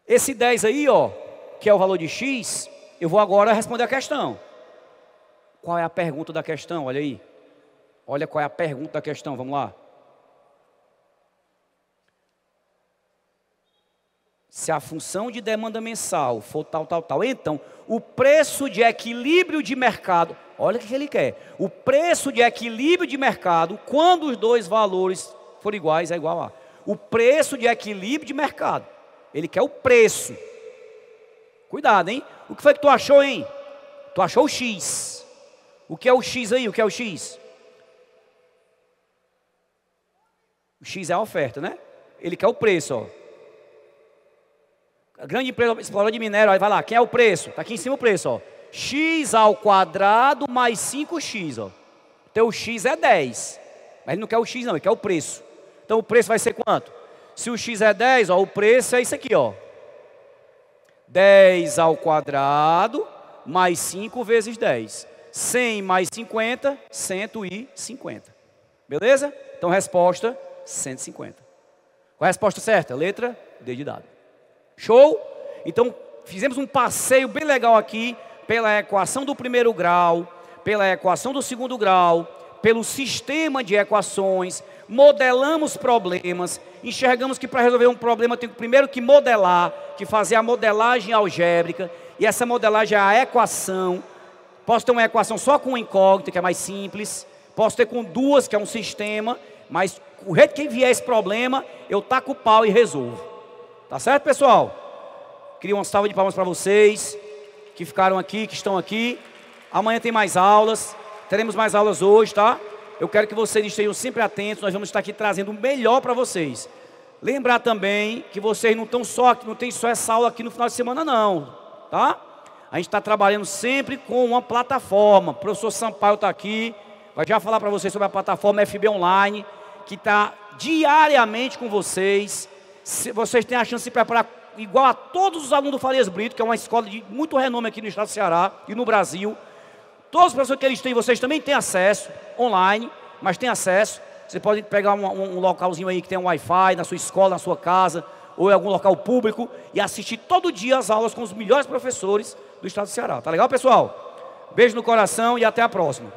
Esse 10 aí, ó, que é o valor de x, eu vou agora responder a questão. Qual é a pergunta da questão? Olha aí. Olha qual é a pergunta da questão, vamos lá. Se a função de demanda mensal for tal, então o preço de equilíbrio de mercado, olha o que ele quer. O preço de equilíbrio de mercado, quando os dois valores forem iguais, é igual a. O preço de equilíbrio de mercado. Ele quer o preço. Cuidado, hein? O que foi que tu achou, hein? Tu achou o x. O que é o x aí? O que é o x? O x é a oferta, né? Ele quer o preço, ó. A grande empresa exploradora de minério, aí vai lá, quem é o preço? Está aqui em cima o preço, ó. X ao quadrado mais 5x, ó. Então o x é 10. Mas ele não quer o x não, ele quer o preço. Então o preço vai ser quanto? Se o x é 10, ó, o preço é isso aqui, ó. 10 ao quadrado mais 5 vezes 10. 100 mais 50, 150. Beleza? Então resposta, 150. Qual é a resposta certa? Letra D de dado. Show? Então, fizemos um passeio bem legal aqui, pela equação do primeiro grau, pela equação do segundo grau, pelo sistema de equações, modelamos problemas, enxergamos que para resolver um problema tem primeiro que modelar, que fazer a modelagem algébrica, e essa modelagem é a equação. Posso ter uma equação só com incógnita, que é mais simples, posso ter com duas, que é um sistema, mas o jeito que vier esse problema, eu taco o pau e resolvo. Tá certo, pessoal? Queria uma salva de palmas para vocês que ficaram aqui, que estão aqui. Amanhã tem mais aulas, teremos mais aulas hoje, tá? Eu quero que vocês estejam sempre atentos, nós vamos estar aqui trazendo o melhor para vocês. Lembrar também que vocês não tem só essa aula aqui no final de semana não, tá? A gente está trabalhando sempre com uma plataforma. O professor Sampaio está aqui, vai já falar para vocês sobre a plataforma FB Online, que está diariamente com vocês. Vocês têm a chance de se preparar igual a todos os alunos do Farias Brito, que é uma escola de muito renome aqui no estado do Ceará e no Brasil. Todos os professores que eles têm, vocês também têm acesso online, mas tem acesso. Você pode pegar um localzinho aí que tem um Wi-Fi na sua escola, na sua casa, ou em algum local público, e assistir todo dia as aulas com os melhores professores do estado do Ceará. Tá legal, pessoal? Beijo no coração e até a próxima.